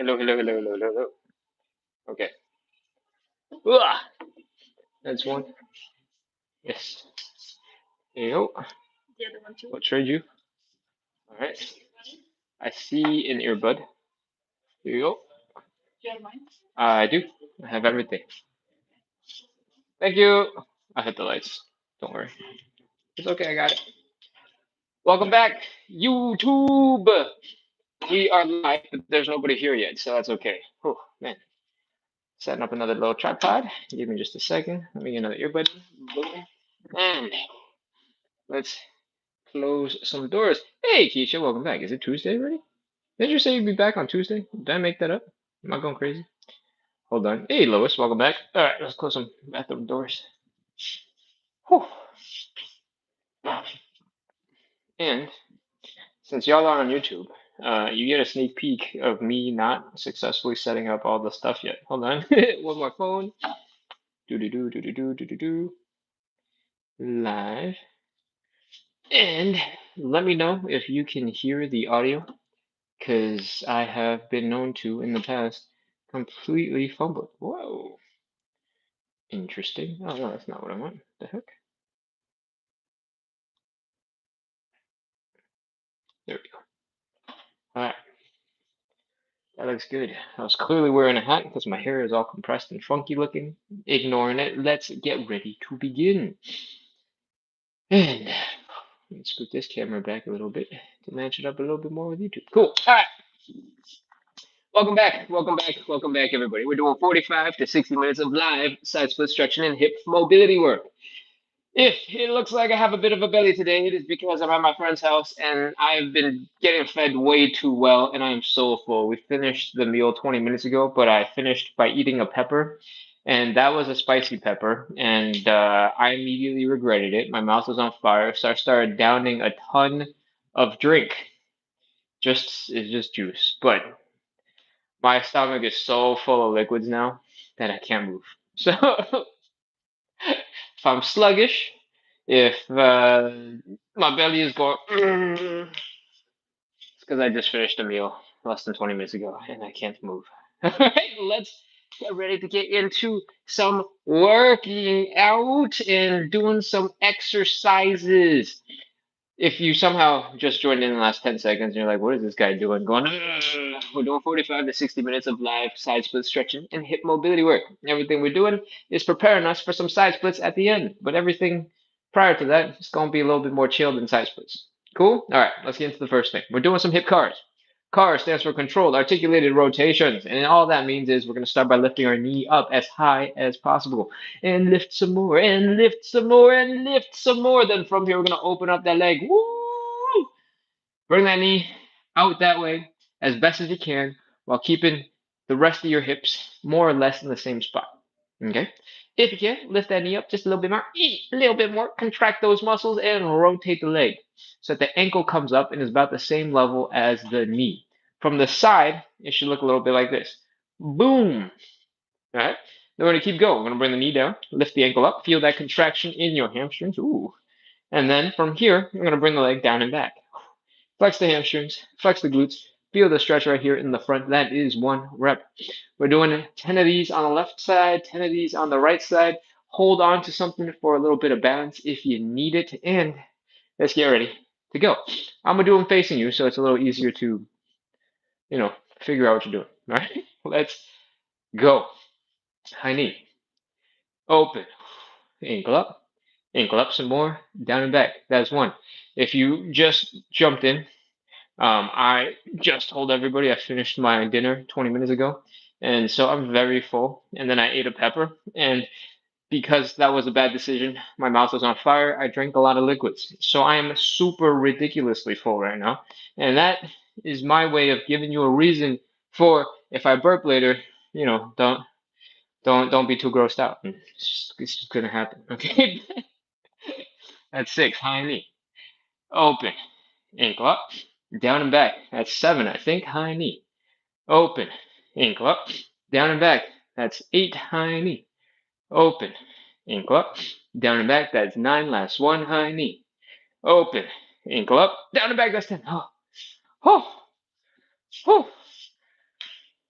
Hello, hello, hello, hello, hello, hello. Okay. Ugh, that's one. Yes. There you go. We'll trade you. All right. I see an earbud. Here you go. I do. I have everything. Thank you. I hit the lights. Don't worry. It's okay. I got it. Welcome back, YouTube. We are live, but there's nobody here yet, so that's okay. Oh man. Setting up another little tripod. Give me just a second. Let me get another earbud. Boom. And let's close some doors. Hey, Keisha, welcome back. Is it Tuesday already? Didn't you say you'd be back on Tuesday? Did I make that up? Am I going crazy? Hold on. Hey, Lois, welcome back. All right, let's close some bathroom doors. Whew. And since y'all are on YouTube, you get a sneak peek of me not successfully setting up all the stuff yet. Hold on. One more phone. Do do do do do do do do do. Live. And let me know if you can hear the audio, because I have been known to in the past completely fumble it. Whoa. Interesting. Oh no, that's not what I want. The heck? There we go. All right. That looks good. I was clearly wearing a hat because my hair is all compressed and funky looking. Ignoring it. Let's get ready to begin. And let's scoot this camera back a little bit to match it up a little bit more with YouTube. Cool. All right. Welcome back. Welcome back. Welcome back, everybody. We're doing 45 to 60 minutes of live side split stretching and hip mobility work. If it looks like I have a bit of a belly today, it is because I'm at my friend's house and I've been getting fed way too well and I am so full. We finished the meal 20 minutes ago, but I finished by eating a pepper and that was a spicy pepper and I immediately regretted it. My mouth was on fire, so I started downing a ton of drink. It's just juice, but my stomach is so full of liquids now that I can't move. So if I'm sluggish, if my belly is going, it's because I just finished a meal less than 20 minutes ago and I can't move. All right, let's get ready to get into some working out and doing some exercises. If you somehow just joined in the last 10 seconds and you're like, what is this guy doing? Going, we're doing 45 to 60 minutes of live side split stretching and hip mobility work. Everything we're doing is preparing us for some side splits at the end. But everything prior to that is going to be a little bit more chilled than side splits. Cool? All right, let's get into the first thing. We're doing some hip cars. CAR stands for controlled articulated rotations. And all that means is we're going to start by lifting our knee up as high as possible. And lift some more, and lift some more, and lift some more. Then from here, we're going to open up that leg. Woo! Bring that knee out that way as best as you can while keeping the rest of your hips more or less in the same spot. Okay? If you can, lift that knee up just a little bit more, a little bit more, contract those muscles and rotate the leg so that the ankle comes up and is about the same level as the knee. From the side, it should look a little bit like this. Boom. All right. Then we're going to keep going. We're going to bring the knee down, lift the ankle up, feel that contraction in your hamstrings. Ooh. And then from here, we're going to bring the leg down and back. Flex the hamstrings, flex the glutes, feel the stretch right here in the front. That is one rep. We're doing 10 of these on the left side, 10 of these on the right side. Hold on to something for a little bit of balance if you need it. And let's get ready to go. I'm going to do them facing you, so it's a little easier to, figure out what you're doing. All right, let's go. High knee, open, ankle up some more, down and back. That's one. If you just jumped in, I just told everybody I finished my dinner 20 minutes ago, and so I'm very full. And then I ate a pepper, and because that was a bad decision, my mouth was on fire. I drank a lot of liquids, so I am super ridiculously full right now, and that is my way of giving you a reason for if I burp later, don't be too grossed out. It's just gonna happen. Okay, that's six. High knee, open, ankle up, down and back. That's seven, I think. High knee. Open. Ankle up. Down and back. That's eight. High knee. Open. Ankle up. Down and back. That's nine. Last one. High knee. Open. Ankle up. Down and back. That's 10. Oh. Oh. Oh.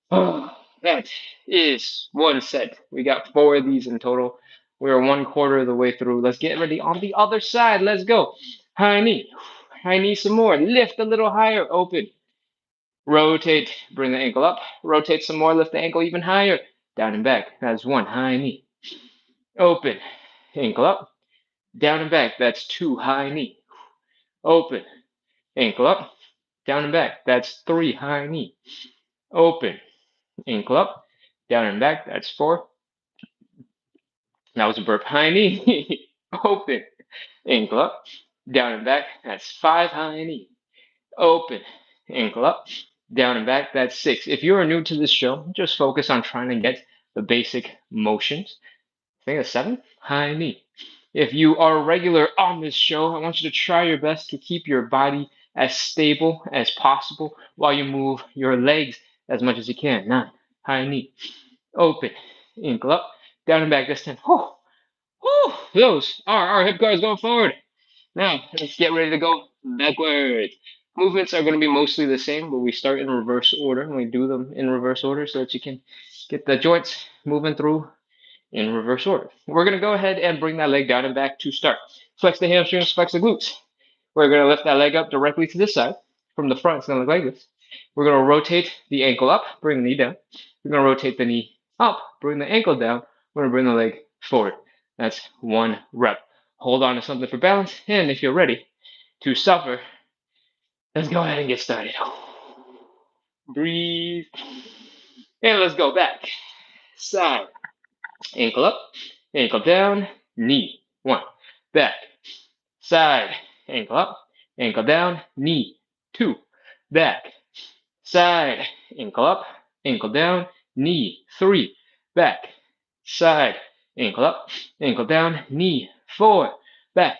That is one set. We got 4 of these in total. We're 1/4 of the way through. Let's get ready on the other side. Let's go. High knee. High knee some more. Lift a little higher. Open. Rotate. Bring the ankle up. Rotate some more. Lift the ankle even higher. Down and back. That's 1. High knee. Open. Ankle up. Down and back. That's 2. High knee. Open. Ankle up. Down and back. That's 3. High knee. Open. Ankle up. Down and back. That's 4. That was a burp. High knee. Open. Ankle up. Down and back. That's 5. High knee. Open. Ankle up. Down and back. That's 6. If you are new to this show, just focus on trying to get the basic motions. I think that's 7. High knee. If you are a regular on this show, I want you to try your best to keep your body as stable as possible while you move your legs as much as you can. 9. High knee. Open. Ankle up. Down and back. That's 10. Oh, those are our hip guards going forward. Now, let's get ready to go backwards. Movements are going to be mostly the same, but we start in reverse order, and we do them in reverse order so that you can get the joints moving through in reverse order. We're going to go ahead and bring that leg down and back to start. Flex the hamstrings, flex the glutes. We're going to lift that leg up directly to this side. From the front, it's going to look like this. We're going to rotate the ankle up, bring the knee down. We're going to rotate the knee up, bring the ankle down. We're going to bring the leg forward. That's 1 rep. Hold on to something for balance, and if you're ready to suffer, let's go ahead and get started. Breathe. And let's go back. Side. Ankle up, ankle down, knee. 1. Back. Side. Ankle up, ankle down, knee. 2. Back. Side. Ankle up, ankle down, knee. 3. Back. Side. Ankle up, ankle down, knee. 4. Back.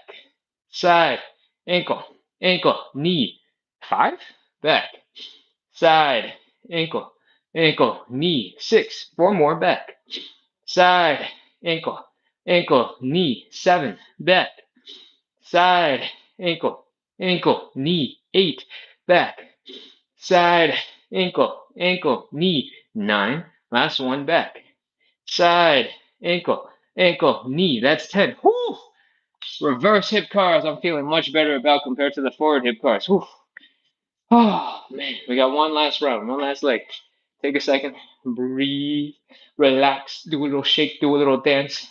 Side. Ankle. Ankle. Knee. 5. Back. Side. Ankle. Ankle. Knee. 6. 4 more. Back. Side. Ankle. Ankle. Knee. 7. Back. Side. Ankle. Ankle. Knee. 8. Back. Side. Ankle. Ankle. Knee. 9. Last one. Back. Side. Ankle. Ankle. Knee. That's 10. Whew. Reverse hip cars, I'm feeling much better about compared to the forward hip cars. Whew. Oh, man. We got one last round, one last leg. Take a second, breathe, relax, do a little shake, do a little dance.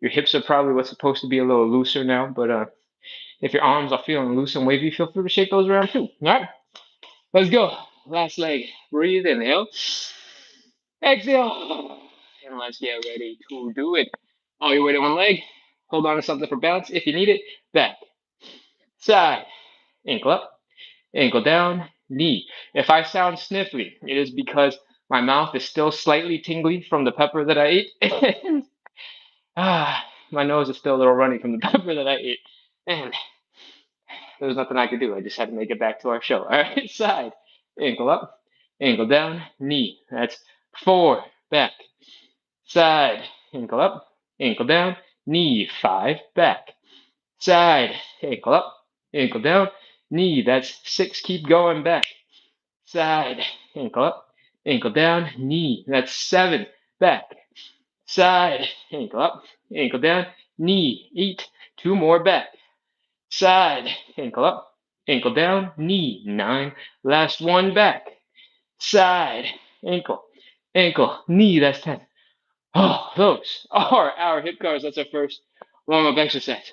Your hips are probably what's supposed to be a little looser now, but if your arms are feeling loose and wavy, feel free to shake those around too. All right, let's go. Last leg. Breathe, inhale. Exhale. And let's get ready to do it. All your weight on one leg. Hold on to something for balance if you need it. Back. Side. Ankle up. Ankle down. Knee. If I sound sniffly, it is because my mouth is still slightly tingly from the pepper that I ate. And my nose is still a little runny from the pepper that I ate. And there was nothing I could do. I just had to make it back to our show. All right, side. Ankle up. Ankle down. Knee. That's 4. Back. Side. Ankle up. Ankle down. Knee. 5. Back. Side. Ankle up. Ankle down. Knee. That's 6. Keep going. Back. Side. Ankle up. Ankle down. Knee. That's 7. Back. Side. Ankle up. Ankle down. Knee. 8. 2 more. Back. Side. Ankle up. Ankle down. Knee. 9. Last one. Back. Side. Ankle. Ankle. Knee. That's 10. Oh, those are our hip cars. That's our first warm-up exercise.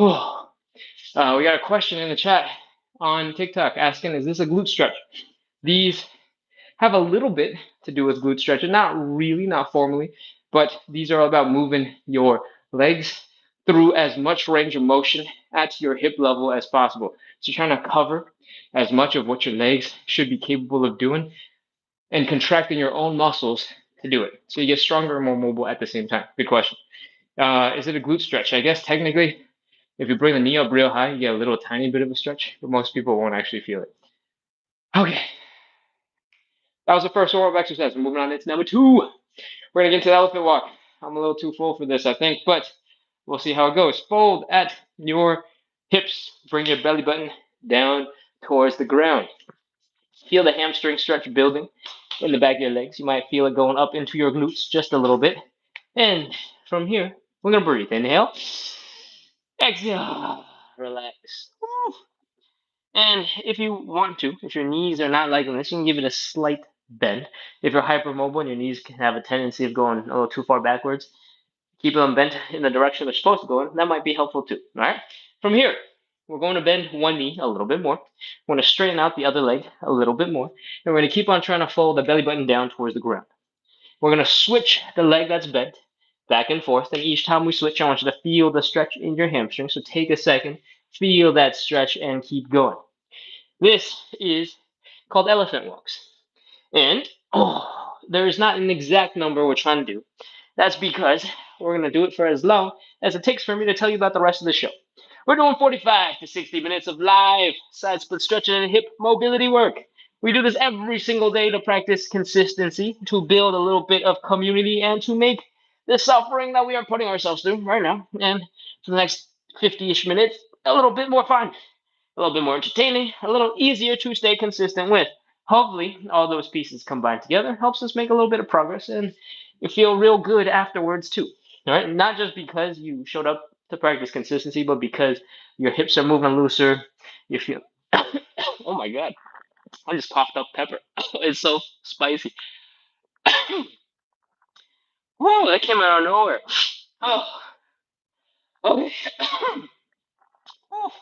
Oh, we got a question in the chat on TikTok asking, is this a glute stretch? These have a little bit to do with glute stretching, not really, not formally, but these are all about moving your legs through as much range of motion at your hip level as possible. So you're trying to cover as much of what your legs should be capable of doing and contracting your own muscles to do it. So you get stronger and more mobile at the same time. Good question. Is it a glute stretch? I guess technically, if you bring the knee up real high, you get a little tiny bit of a stretch, but most people won't actually feel it. Okay. That was the first warm-up exercise. We're moving on into number 2. We're going to get into the elephant walk. I'm a little too full for this, I think, but we'll see how it goes. Fold at your hips. Bring your belly button down towards the ground. Feel the hamstring stretch building in the back of your legs. You might feel it going up into your glutes just a little bit. And from here, we're going to breathe. Inhale, exhale, relax. And if you want to, if your knees are not liking this, you can give it a slight bend. If you're hypermobile and your knees can have a tendency of going a little too far backwards, keep them bent in the direction they're supposed to go in. That might be helpful too. All right. From here, we're going to bend one knee a little bit more. We're going to straighten out the other leg a little bit more. And we're going to keep on trying to fold the belly button down towards the ground. We're going to switch the leg that's bent back and forth. And each time we switch, I want you to feel the stretch in your hamstring. So take a second, feel that stretch, and keep going. This is called elephant walks. And there is not an exact number we're trying to do. That's because we're going to do it for as long as it takes for me to tell you about the rest of the show. We're doing 45 to 60 minutes of live side split stretching and hip mobility work. We do this every single day to practice consistency, to build a little bit of community, and to make the suffering that we are putting ourselves through right now and for the next 50-ish minutes a little bit more fun, a little bit more entertaining, a little easier to stay consistent with. Hopefully, all those pieces combined together helps us make a little bit of progress, and you feel real good afterwards too. All right, not just because you showed up to practice consistency, but because your hips are moving looser. You feel. Oh my God! I just coughed up pepper. It's so spicy. Whoa, that came out of nowhere. Oh, okay. All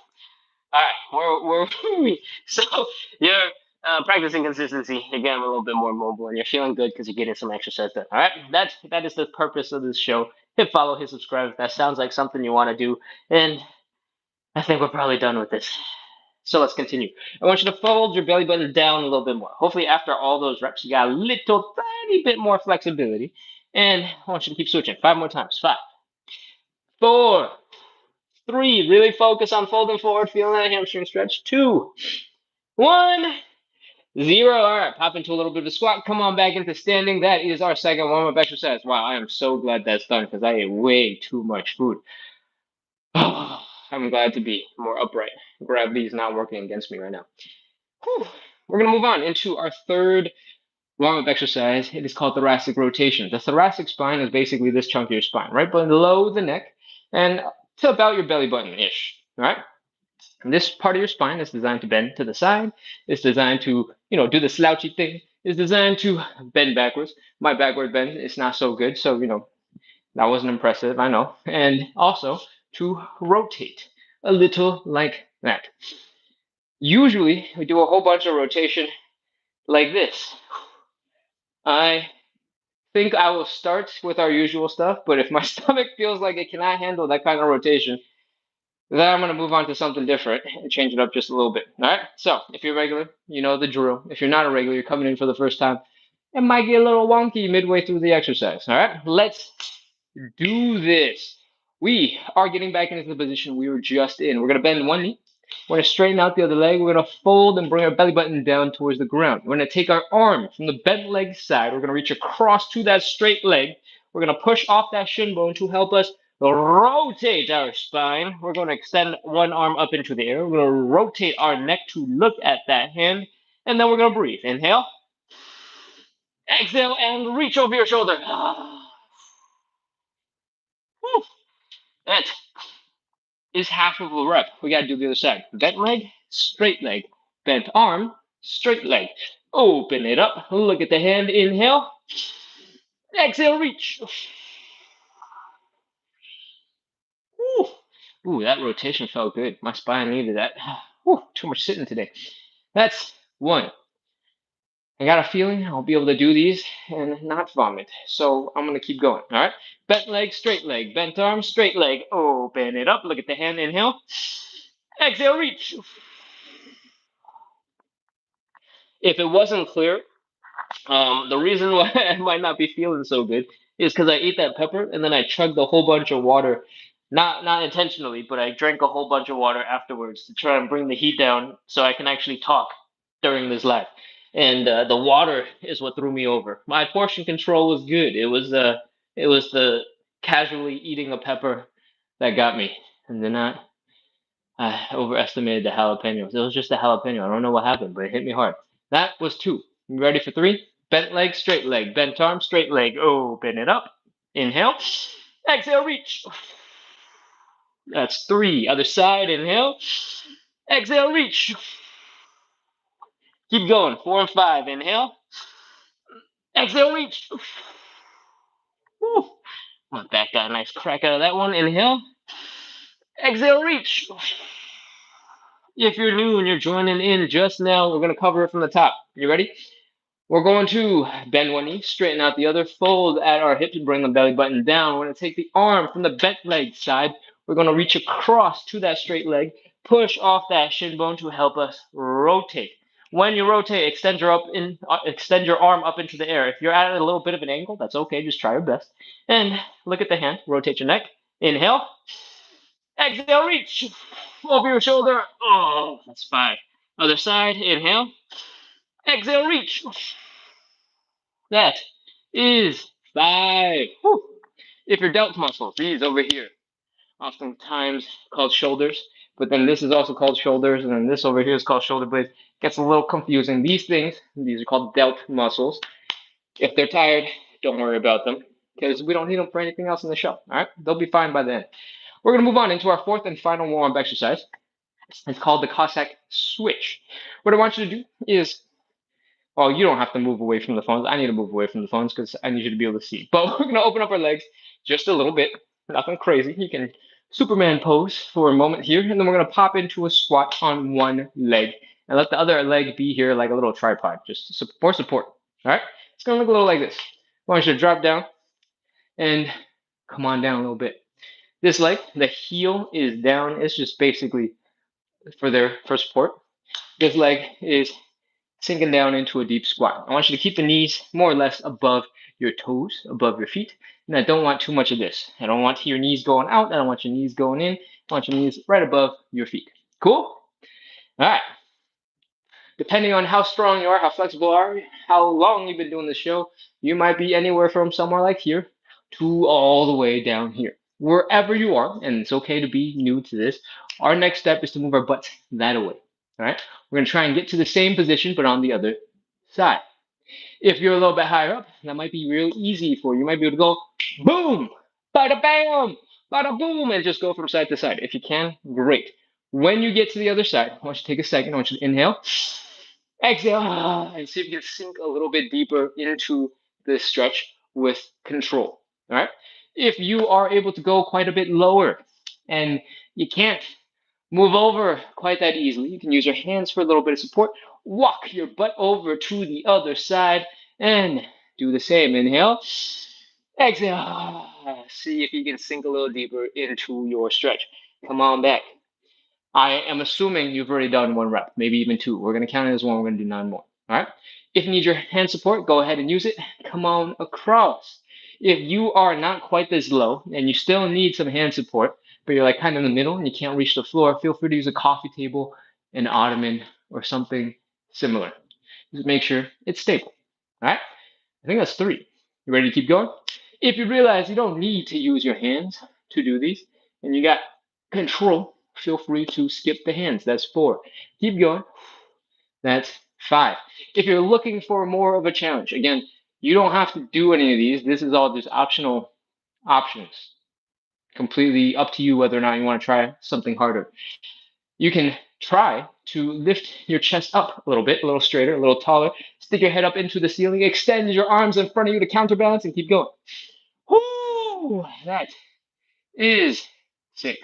right, where were we? So you're practicing consistency again, a little bit more mobile, and you're feeling good because you're getting some exercise done. All right, that is the purpose of this show. Hit follow, hit subscribe. If that sounds like something you want to do, and I think we're probably done with this. So let's continue. I want you to fold your belly button down a little bit more. Hopefully, after all those reps, you got a little tiny bit more flexibility. And I want you to keep switching. 5 more times. 5, 4, 3. Really focus on folding forward, feeling that hamstring stretch. 2, 1, 0. All right, pop into a little bit of a squat. Come on back into standing. That is our second warm-up exercise. Wow, I am so glad that's done because I ate way too much food. I'm glad to be more upright. Gravity is not working against me right now. Whew. We're going to move on into our third warm-up exercise. It is called thoracic rotation. The thoracic spine is basically this chunk of your spine, right below the neck and to about your belly button-ish, right? And this part of your spine is designed to bend to the side. It's designed to, do the slouchy thing. It's designed to bend backwards. My backward bend is not so good, so, that wasn't impressive, I know. And also to rotate a little like that. Usually, we do a whole bunch of rotation like this. I think I will start with our usual stuff, but if my stomach feels like it cannot handle that kind of rotation, then I'm going to move on to something different and change it up just a little bit. All right. So if you're regular, you know the drill. If you're not a regular, you're coming in for the first time, it might get a little wonky midway through the exercise. All right. Let's do this. We are getting back into the position we were just in. We're going to bend one knee. We're going to straighten out the other leg. We're going to fold and bring our belly button down towards the ground. We're going to take our arm from the bent leg side. We're going to reach across to that straight leg. We're going to push off that shin bone to help us rotate our spine. We're going to extend one arm up into the air. We're going to rotate our neck to look at that hand. And then we're going to breathe. Inhale. Exhale and reach over your shoulder. That is half of a rep. We got to do the other side. Bent leg, straight leg. Bent arm, straight leg. Open it up. Look at the hand. Inhale. Exhale, reach. Ooh, that rotation felt good. My spine needed that. Too much sitting today. That's one. I got a feeling I'll be able to do these and not vomit. So I'm going to keep going. All right. Bent leg, straight leg. Bent arm, straight leg. Open it up. Look at the hand. Inhale. Exhale, reach. If it wasn't clear, the reason why I might not be feeling so good is because I ate that pepper and then I chugged a whole bunch of water, not intentionally, but I drank a whole bunch of water afterwards to try and bring the heat down so I can actually talk during this live. And the water is what threw me over. My portion control was good. It was the casually eating a pepper that got me, and then I overestimated the jalapenos. It was just a jalapeno. I don't know what happened, but it hit me hard. That was 2. You ready for 3? Bent leg, straight leg. Bent arm, straight leg. Open it up. Inhale. Exhale, reach. That's 3. Other side, inhale. Exhale, reach. Keep going. 4 and 5. Inhale. Exhale, reach. Woo. My back got a nice crack out of that one. Inhale. Exhale, reach. If you're new and you're joining in just now, we're going to cover it from the top. You ready? We're going to bend one knee, straighten out the other, fold at our hip to bring the belly button down. We're going to take the arm from the bent leg side. We're going to reach across to that straight leg, push off that shin bone to help us rotate. When you rotate, extend your arm up into the air. If you're at a little bit of an angle, that's okay. Just try your best. And look at the hand. Rotate your neck. Inhale. Exhale, reach over your shoulder. Oh, that's 5. Other side. Inhale. Exhale, reach. That is 5. Whew. If your delt muscles, these over here, oftentimes called shoulders, but then this is also called shoulders, and then this over here is called shoulder blades. Gets a little confusing. These are called delt muscles. If they're tired, don't worry about them because we don't need them for anything else in the show. All right, they'll be fine by then. We're gonna move on into our 4th and final warm-up exercise. It's called the Cossack switch. What I want you to do is, well, you don't have to move away from the phones. I need to move away from the phones because I need you to be able to see. But we're going to open up our legs just a little bit. Nothing crazy. You can Superman pose for a moment here. And then we're going to pop into a squat on one leg. And let the other leg be here like a little tripod, just for support. All right? It's going to look a little like this. I want you to drop down and come on down a little bit. This leg, the heel is down. It's just basically for support. This leg is sinking down into a deep squat. I want you to keep the knees more or less above your toes, above your feet. And I don't want too much of this. I don't want your knees going out. I don't want your knees going in. I want your knees right above your feet. Cool? All right. Depending on how strong you are, how flexible you are, how long you've been doing the show, you might be anywhere from somewhere like here to all the way down here. Wherever you are, and it's okay to be new to this, our next step is to move our butts that away. All right? We're going to try and get to the same position, but on the other side. If you're a little bit higher up, that might be real easy for you. You might be able to go boom, bada bam, bada boom, and just go from side to side. If you can, great. When you get to the other side, I want you to take a second. I want you to inhale, exhale, and see if you can sink a little bit deeper into this stretch with control. All right. If you are able to go quite a bit lower and you can't move over quite that easily, you can use your hands for a little bit of support. Walk your butt over to the other side and do the same. Inhale, exhale. See if you can sink a little deeper into your stretch. Come on back. I am assuming you've already done 1 rep, maybe even 2. We're going to count it as 1. We're going to do 9 more. All right. If you need your hand support, go ahead and use it. Come on across. If you are not quite this low and you still need some hand support, but you're like kind of in the middle and you can't reach the floor, feel free to use a coffee table, an ottoman, or something similar. Just make sure it's stable. All right. I think that's 3. You ready to keep going? If you realize you don't need to use your hands to do these and you got control, feel free to skip the hands. That's 4. Keep going. That's 5. If you're looking for more of a challenge, again, you don't have to do any of these. This is all just optional options. Completely up to you whether or not you want to try something harder. You can try to lift your chest up a little bit, a little straighter, a little taller. Stick your head up into the ceiling. Extend your arms in front of you to counterbalance and keep going. Whoo! That is 6.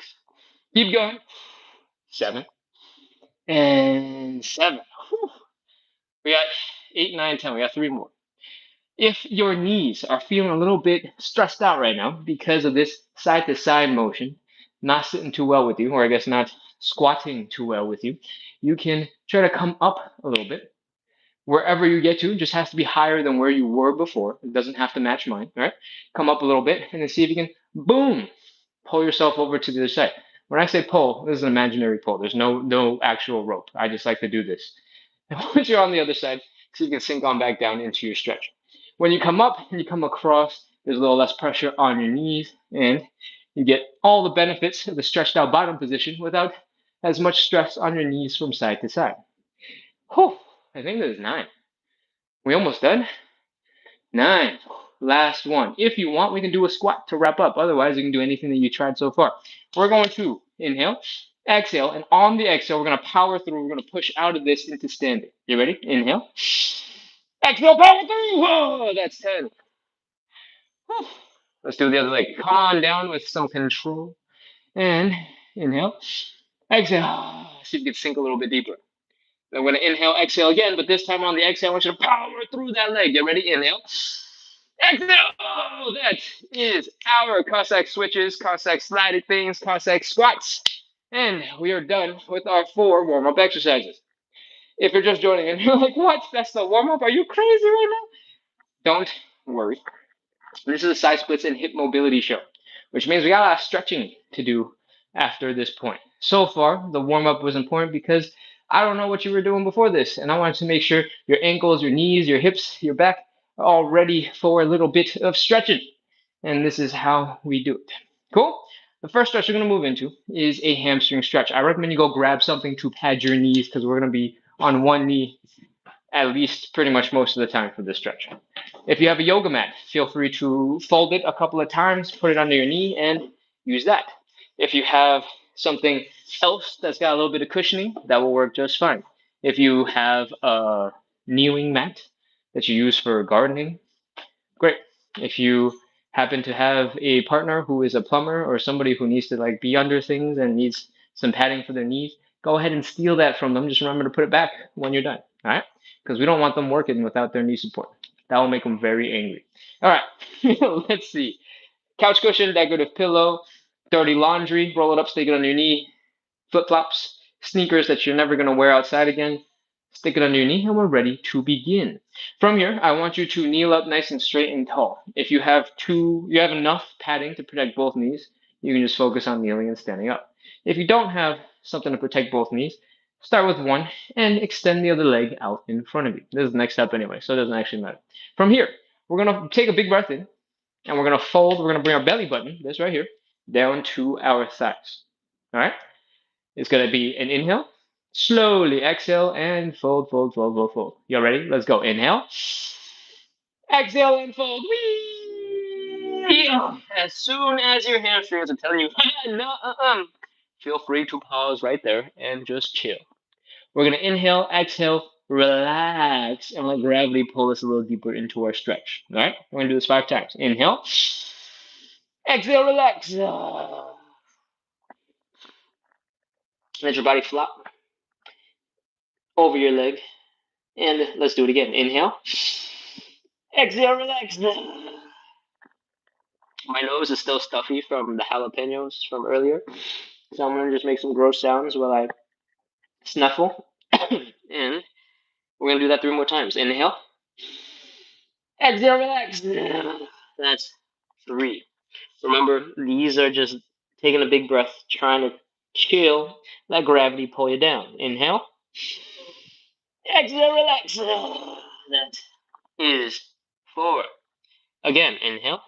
Keep going. 7. And 7. Whew. We got 8, 9, 10. We got 3 more. If your knees are feeling a little bit stressed out right now because of this side to side motion, not sitting too well with you, or I guess not squatting too well with you, you can try to come up a little bit. Wherever you get to, just has to be higher than where you were before. It doesn't have to match mine, all right? Come up a little bit and then see if you can, boom, pull yourself over to the other side. When I say pull, this is an imaginary pull. There's no actual rope. I just like to do this. And once you're on the other side, so you can sink on back down into your stretch. When you come up and you come across, there's a little less pressure on your knees, and you get all the benefits of the stretched out bottom position without as much stress on your knees from side to side. Whew. I think there's 9. We almost done? 9. Last one. If you want, we can do a squat to wrap up. Otherwise, you can do anything that you tried so far. We're going to inhale, exhale, and on the exhale, we're going to power through. We're going to push out of this into standing. You ready? Inhale. Exhale, power through. Whoa, that's 10. Whew. Let's do the other leg. Come on down with some control. And inhale, exhale. See if you can sink a little bit deeper. I'm going to inhale, exhale again, but this time on the exhale, I want you to power through that leg. You ready? Inhale. Exhale. Oh, that is our Cossack switches, Cossack slided things, Cossack squats. And we are done with our 4 warm-up exercises. If you're just joining in, you're like, what? That's the warm-up? Are you crazy right now? Don't worry. This is a side splits and hip mobility show, which means we got a lot of stretching to do after this point. So far, the warm up was important because I don't know what you were doing before this, and I wanted to make sure your ankles, your knees, your hips, your back are all ready for a little bit of stretching. And this is how we do it. Cool? The first stretch we're going to move into is a hamstring stretch. I recommend you go grab something to pad your knees because we're going to be on one knee at least pretty much most of the time for this stretch. If you have a yoga mat, feel free to fold it a couple of times, put it under your knee, and use that. If you have something else that's got a little bit of cushioning, that will work just fine. If you have a kneeling mat that you use for gardening, great. If you happen to have a partner who is a plumber or somebody who needs to like be under things and needs some padding for their knees, go ahead and steal that from them. Just remember to put it back when you're done. All right? Because we don't want them working without their knee support. That will make them very angry. All right, let's see. Couch cushion, decorative pillow, dirty laundry, roll it up, stick it on your knee, flip flops, sneakers that you're never going to wear outside again. Stick it under your knee, and we're ready to begin. From here, I want you to kneel up nice and straight and tall. If you have enough padding to protect both knees, you can just focus on kneeling and standing up. If you don't have something to protect both knees, start with one and extend the other leg out in front of you. This is the next step anyway, so it doesn't actually matter. From here, we're going to take a big breath in, and we're going to fold. We're going to bring our belly button, this right here, down to our thighs. All right? It's going to be an inhale, slowly exhale, and fold, fold, fold, fold, fold. You ready? Let's go. Inhale, exhale, and fold. Whee! As soon as your hamstrings are telling you, no, feel free to pause right there and just chill. We're going to inhale, exhale, relax, and let gravity pull us a little deeper into our stretch. All right? We're going to do this 5 times. Inhale, exhale, relax. Let your body flop over your leg. And let's do it again. Inhale. Exhale, relax. My nose is still stuffy from the jalapenos from earlier. So I'm going to just make some gross sounds while I snuffle. And we're going to do that 3 more times. Inhale. Exhale, relax. That's 3. Remember, these are just taking a big breath, trying to chill, let gravity pull you down. Inhale. Exhale, relax. That is 4. Again, inhale.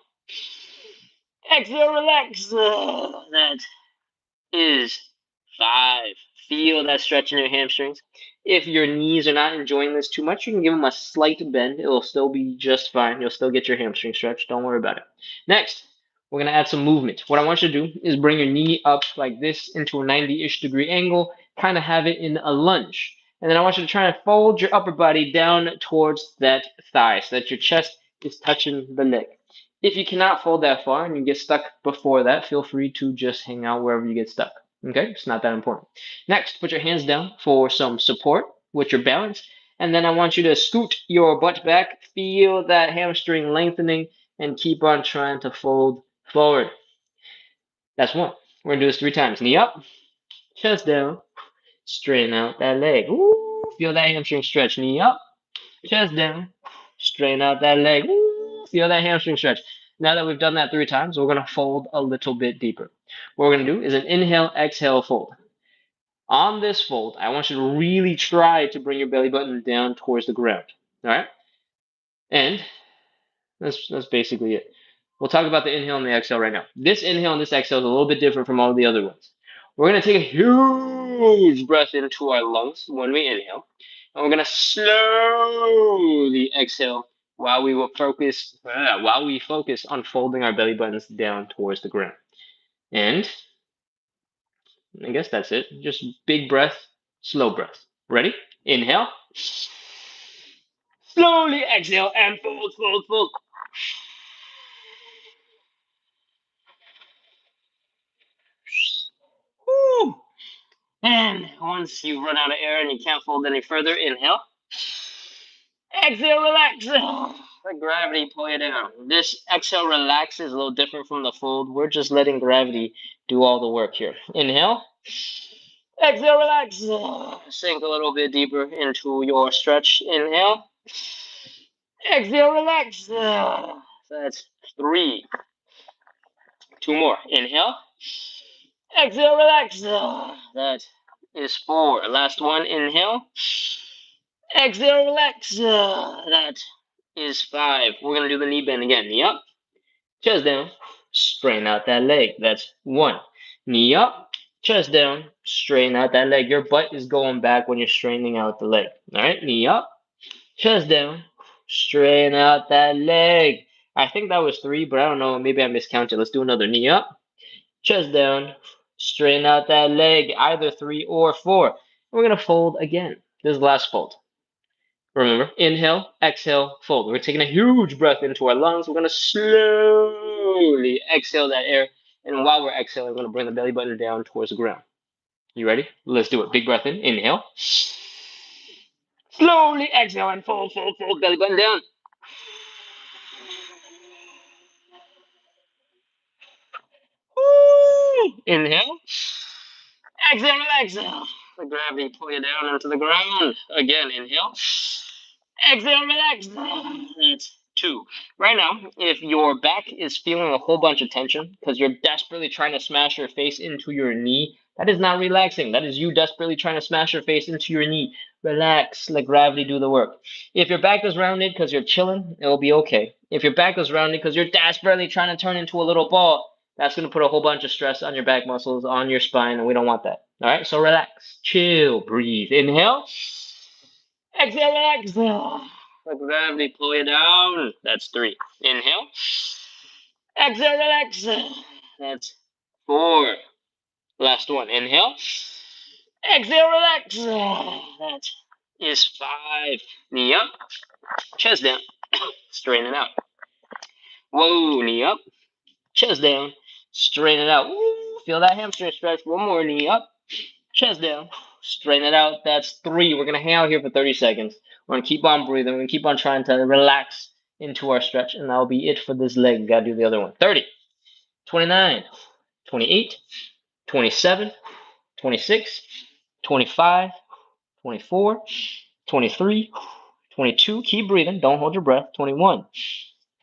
Exhale, relax. That is 5. Feel that stretch in your hamstrings. If your knees are not enjoying this too much, you can give them a slight bend. It will still be just fine. You'll still get your hamstring stretch. Don't worry about it. Next, we're going to add some movement. What I want you to do is bring your knee up like this into a 90-ish degree angle, kind of have it in a lunge. And then I want you to try and fold your upper body down towards that thigh so that your chest is touching the leg. If you cannot fold that far and you get stuck before that, feel free to just hang out wherever you get stuck. Okay, it's not that important. Next, put your hands down for some support with your balance. And then I want you to scoot your butt back, feel that hamstring lengthening, and keep on trying to fold forward. That's 1. We're going to do this 3 times. Knee up, chest down, straighten out that leg. Ooh, feel that hamstring stretch. Knee up, chest down, straighten out that leg. Ooh, feel that hamstring stretch. Now that we've done that 3 times, we're going to fold a little bit deeper. What we're going to do is an inhale, exhale, fold. On this fold, I want you to really try to bring your belly button down towards the ground. All right? And that's basically it. We'll talk about the inhale and the exhale right now. This inhale and this exhale is a little bit different from all the other ones. We're going to take a huge breath into our lungs when we inhale. And we're gonna slowly exhale while we focus on folding our belly buttons down towards the ground. And I guess that's it. Just big breath, slow breath. Ready? Inhale. Slowly exhale and fold, fold, fold. Woo. And once you run out of air and you can't fold any further, inhale. Exhale, relax. Let gravity pull you down. This exhale, relax is a little different from the fold. We're just letting gravity do all the work here. Inhale. Exhale, relax. Sink a little bit deeper into your stretch. Inhale. Exhale, relax. That's 3. 2 more. Inhale. Exhale, relax. That is 4. Last one. Inhale. Exhale, relax. That is 5. We're going to do the knee bend again. Knee up. Chest down. Straighten out that leg. That's 1. Knee up. Chest down. Straighten out that leg. Your butt is going back when you're straightening out the leg. All right. Knee up. Chest down. Straighten out that leg. I think that was 3, but I don't know. Maybe I miscounted. Let's do another. Knee up. Chest down. Straighten out that leg. Either 3 or 4. We're going to fold again. This is the last fold. Remember, inhale, exhale, fold. We're taking a huge breath into our lungs. We're going to slowly exhale that air. And while we're exhaling, we're going to bring the belly button down towards the ground. You ready? Let's do it. Big breath in. Inhale. Slowly exhale and fold, fold, fold. Belly button down. Woo! Inhale. Exhale, exhale. Let gravity pull you down into the ground. Again, inhale. Exhale, relax. That's 2. Right now, if your back is feeling a whole bunch of tension because you're desperately trying to smash your face into your knee, that is not relaxing. That is you desperately trying to smash your face into your knee. Relax. Let gravity do the work. If your back is rounded because you're chilling, it'll be okay. If your back is rounded because you're desperately trying to turn into a little ball, that's going to put a whole bunch of stress on your back muscles, on your spine, and we don't want that. All right, so relax, chill, breathe. Inhale. Exhale, exhale. Let gravity pull you down. That's 3. Inhale. Exhale, exhale. That's 4. Last one. Inhale. Exhale, exhale. That is 5. Knee up. Chest down. Straighten it out. Whoa, knee up. Chest down. Straighten it out. Woo, feel that hamstring stretch. One more. Knee up. Chest down. Straighten it out. That's 3. We're going to hang out here for 30 seconds. We're going to keep on breathing. We're going to keep on trying to relax into our stretch. And that'll be it for this leg. Got to do the other one. 30, 29, 28, 27, 26, 25, 24, 23, 22. Keep breathing. Don't hold your breath. 21,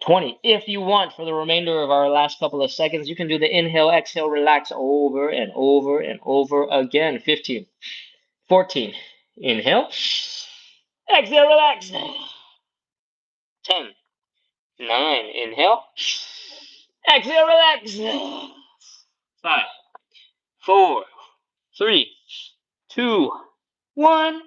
20. If you want, for the remainder of our last couple of seconds, you can do the inhale, exhale, relax over and over and over again. 15, 14. Inhale. Exhale, relax. 10, 9. Inhale. Exhale, relax. 5, 4, 3, 2, 1.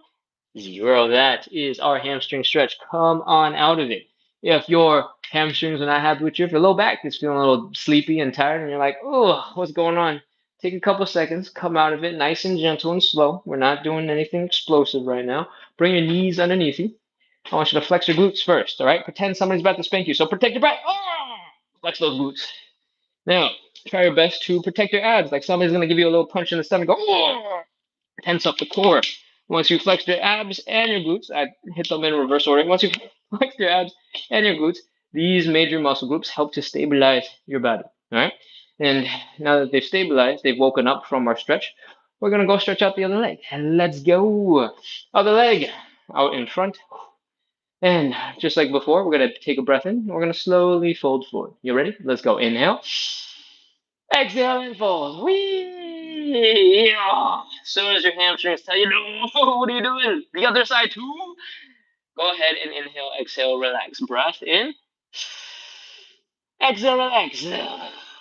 0. That is our hamstring stretch. Come on out of it. If your hamstrings are not happy with you, if your low back is feeling a little sleepy and tired, and you're like, oh, what's going on? Take a couple seconds, come out of it nice and gentle and slow. We're not doing anything explosive right now. Bring your knees underneath you. I want you to flex your glutes first, all right? Pretend somebody's about to spank you, so protect your back. Oh! Flex those glutes. Now, try your best to protect your abs, like somebody's going to give you a little punch in the stomach. Go, oh! Tense up the core. Once you flex your abs and your glutes, I hit them in reverse order. Once you flex your abs and your glutes, these major muscle groups help to stabilize your body. All right. And now that they've stabilized, they've woken up from our stretch. We're gonna go stretch out the other leg. And let's go. Other leg out in front. And just like before, we're gonna take a breath in. We're gonna slowly fold forward. You ready? Let's go. Inhale. Exhale and fold. Whee! As soon as your hamstrings tell you no, what are you doing? The other side too? Go ahead and inhale, exhale, relax. Breath in. Exhale, relax.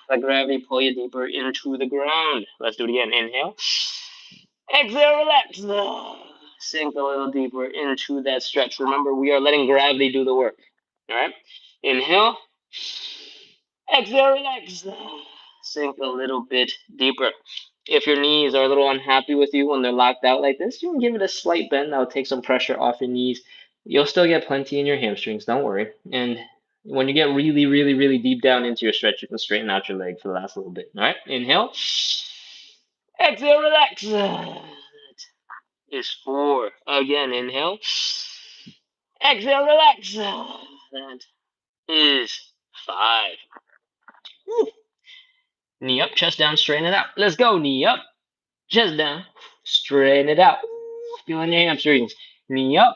Let gravity pull you deeper into the ground. Let's do it again. Inhale. Exhale, relax. sink a little deeper into that stretch. Remember, we are letting gravity do the work. All right. Inhale. Exhale, relax. Sink a little bit deeper. If your knees are a little unhappy with you when they're locked out like this, you can give it a slight bend. That'll take some pressure off your knees. You'll still get plenty in your hamstrings, don't worry. And when you get really, really, really deep down into your stretch, you can straighten out your leg for the last little bit. All right, inhale. Exhale, relax. That is 4. Again, inhale. Exhale, relax. That is 5. Woo. Knee up, chest down, straighten it out. Let's go. Knee up, chest down, straighten it out. Feeling your hamstrings. Knee up,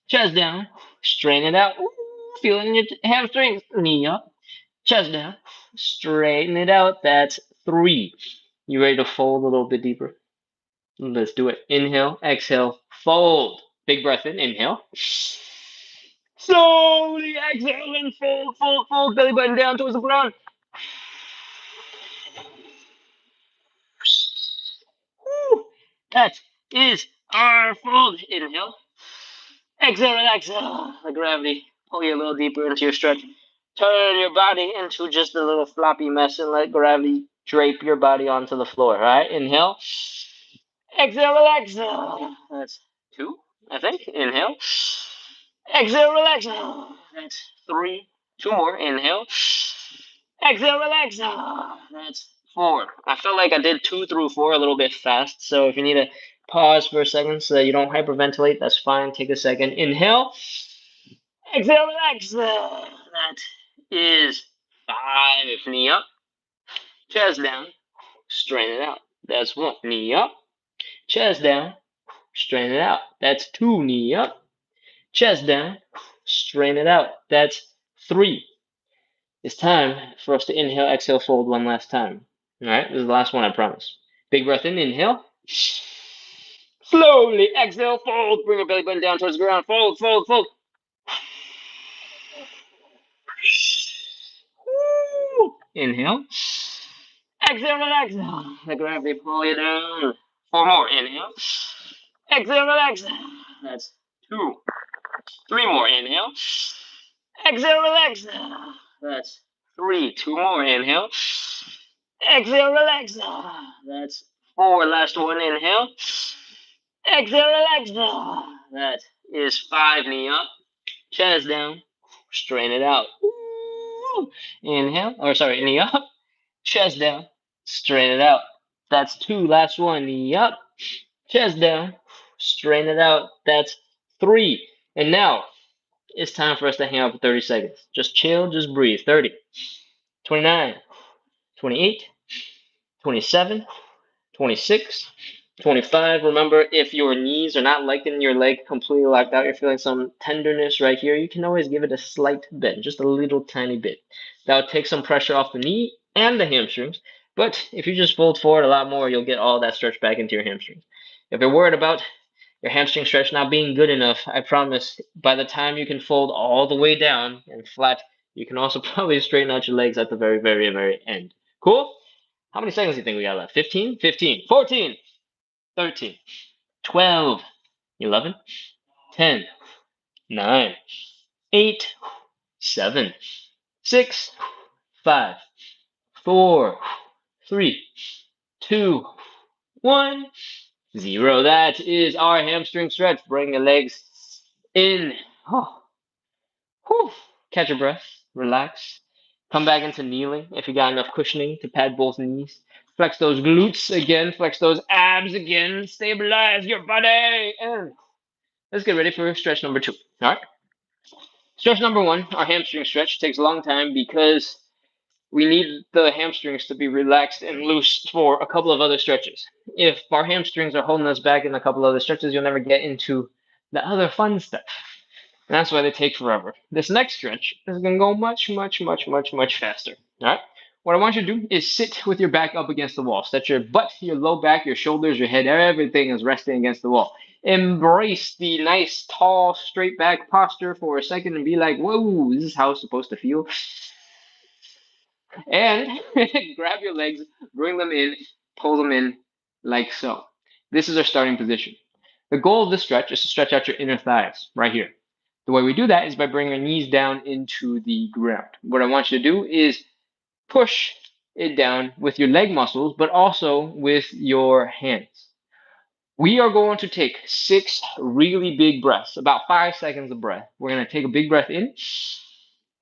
chest down, straighten it out. Feeling your hamstrings. Knee up, chest down, straighten it out. That's 3. You ready to fold a little bit deeper? Let's do it. Inhale, exhale, fold. Big breath in. Inhale. Slowly exhale and fold, fold, fold. Belly button down towards the ground. That is our fold. Inhale. Exhale, relax. The gravity. Pull you a little deeper into your stretch. Turn your body into just a little floppy mess and let gravity drape your body onto the floor. All right. Inhale. Exhale, relax. That's 2, I think. Inhale. Exhale, relax. That's 3. 2 more. Inhale. Exhale, relax. That's 4. I felt like I did 2 through 4 a little bit fast. So if you need to pause for a second so that you don't hyperventilate, that's fine. Take a second. Inhale. Exhale, relax. That is 5. Knee up. Chest down. Straighten it out. That's 1. Knee up. Chest down. Straighten it out. That's 2. Knee up. Chest down. Straighten it out. That's 3. It's time for us to inhale, exhale, fold one last time. All right, this is the last one, I promise. Big breath in, inhale. Slowly exhale, fold. Bring your belly button down towards the ground. Fold, fold, fold. Inhale. Exhale, relax. The gravity pull you down. 4 more. Inhale. Exhale, relax. That's 2. 3 more. Inhale. Exhale, relax. That's 3. 2 more. Inhale. Exhale, relax. That's 4. Last one. Inhale. Exhale, relax. That is 5. Knee up. Chest down. Straighten it out. Inhale. Or sorry, knee up. Chest down. Straighten it out. That's 2. Last one. Knee up. Chest down. Straighten it out. That's 3. And now it's time for us to hang out for 30 seconds. Just chill, just breathe. 30, 29, 28, 27, 26, 25. Remember, if your knees are not liking your leg completely locked out, you're feeling some tenderness right here, you can always give it a slight bend, just a little tiny bit. That'll take some pressure off the knee and the hamstrings. But if you just fold forward a lot more, you'll get all that stretch back into your hamstrings. If you're worried about your hamstring stretch not being good enough, I promise by the time you can fold all the way down and flat, you can also probably straighten out your legs at the very, very, very end. Cool? How many seconds do you think we got left? 15, 15, 14, 13, 12, 11, 10, 9, 8, 7, 6, 5, 4, 3, 2, 1, 0. That is our hamstring stretch. Bring the legs in. Oh, whew. Catch your breath. Relax. Come back into kneeling if you got enough cushioning to pad both knees. Flex those glutes again. Flex those abs again. Stabilize your body. And let's get ready for stretch number 2. All right. Stretch number 1, our hamstring stretch, takes a long time because we need the hamstrings to be relaxed and loose for a couple of other stretches. If our hamstrings are holding us back in a couple other stretches, you'll never get into the other fun stuff. And that's why they take forever. This next stretch is going to go much, much, much, much, much faster. All right? What I want you to do is sit with your back up against the wall. Set your butt, your low back, your shoulders, your head, everything is resting against the wall. Embrace the nice, tall, straight back posture for a second and be like, whoa, this is how it's supposed to feel. And grab your legs, bring them in, pull them in like so. This is our starting position. The goal of this stretch is to stretch out your inner thighs right here. The way we do that is by bringing our knees down into the ground. What I want you to do is push it down with your leg muscles, but also with your hands. We are going to take 6 really big breaths, about 5 seconds of breath. We're going to take a big breath in,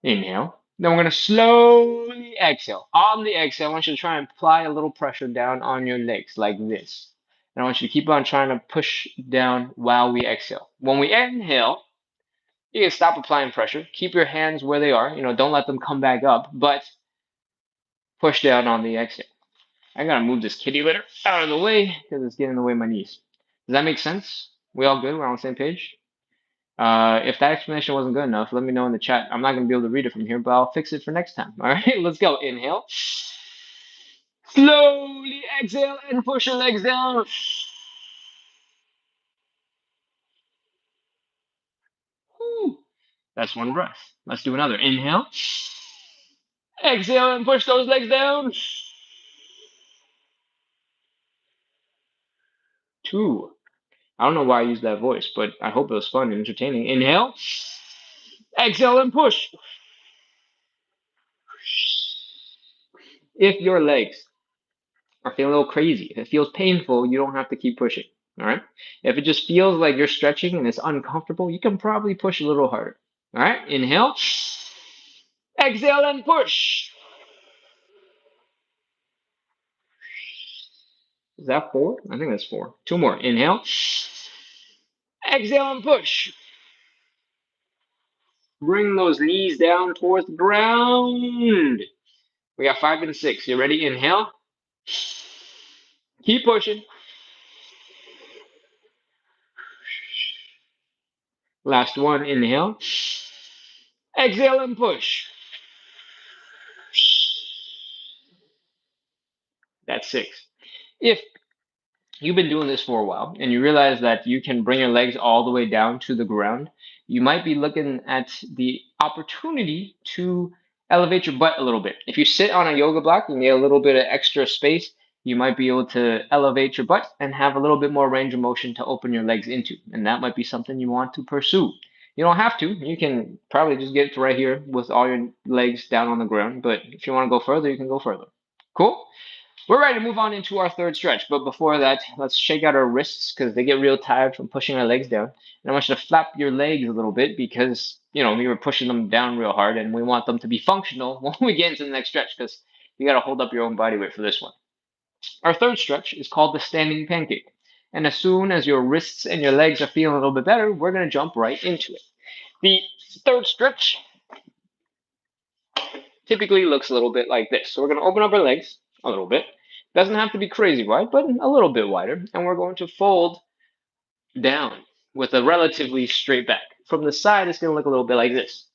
inhale. Then we're going to slowly exhale. On the exhale, I want you to try and apply a little pressure down on your legs like this. And I want you to keep on trying to push down while we exhale. When we inhale, you can stop applying pressure. Keep your hands where they are. Don't let them come back up, but push down on the exhale. I gotta move this kitty litter out of the way because it's getting in the way of my knees. Does that make sense? We all good? We're on the same page? If that explanation wasn't good enough, let me know in the chat. I'm not gonna be able to read it from here, but I'll fix it for next time. All right, let's go. Inhale. Slowly exhale and push your legs down. Whew. That's one breath. Let's do another. Inhale. Exhale and push those legs down. 2. I don't know why I used that voice, but I hope it was fun and entertaining. Inhale. Exhale and push. If your legs are feeling a little crazy, if it feels painful, you don't have to keep pushing. All right. If it just feels like you're stretching and it's uncomfortable, you can probably push a little harder. All right. Inhale. Exhale and push. Is that 4? I think that's 4. 2 more. Inhale. Exhale and push. Bring those knees down towards the ground. We got 5 and 6. You ready? Inhale. Keep pushing. Last one. Inhale. Exhale and push. That's 6. If you've been doing this for a while and you realize that you can bring your legs all the way down to the ground, you might be looking at the opportunity to elevate your butt a little bit. If you sit on a yoga block and you get a little bit of extra space, you might be able to elevate your butt and have a little bit more range of motion to open your legs into. And that might be something you want to pursue. You don't have to. You can probably just get to right here with all your legs down on the ground. But if you want to go further, you can go further. Cool? We're ready to move on into our third stretch, but before that, let's shake out our wrists because they get real tired from pushing our legs down. And I want you to flap your legs a little bit because, we were pushing them down real hard and we want them to be functional when we get into the next stretch because you got to hold up your own body weight for this one. Our third stretch is called the standing pancake. And as soon as your wrists and your legs are feeling a little bit better, we're going to jump right into it. The third stretch typically looks a little bit like this. So we're going to open up our legs a little bit. Doesn't have to be crazy wide, but a little bit wider. And we're going to fold down with a relatively straight back. From the side, it's going to look a little bit like this.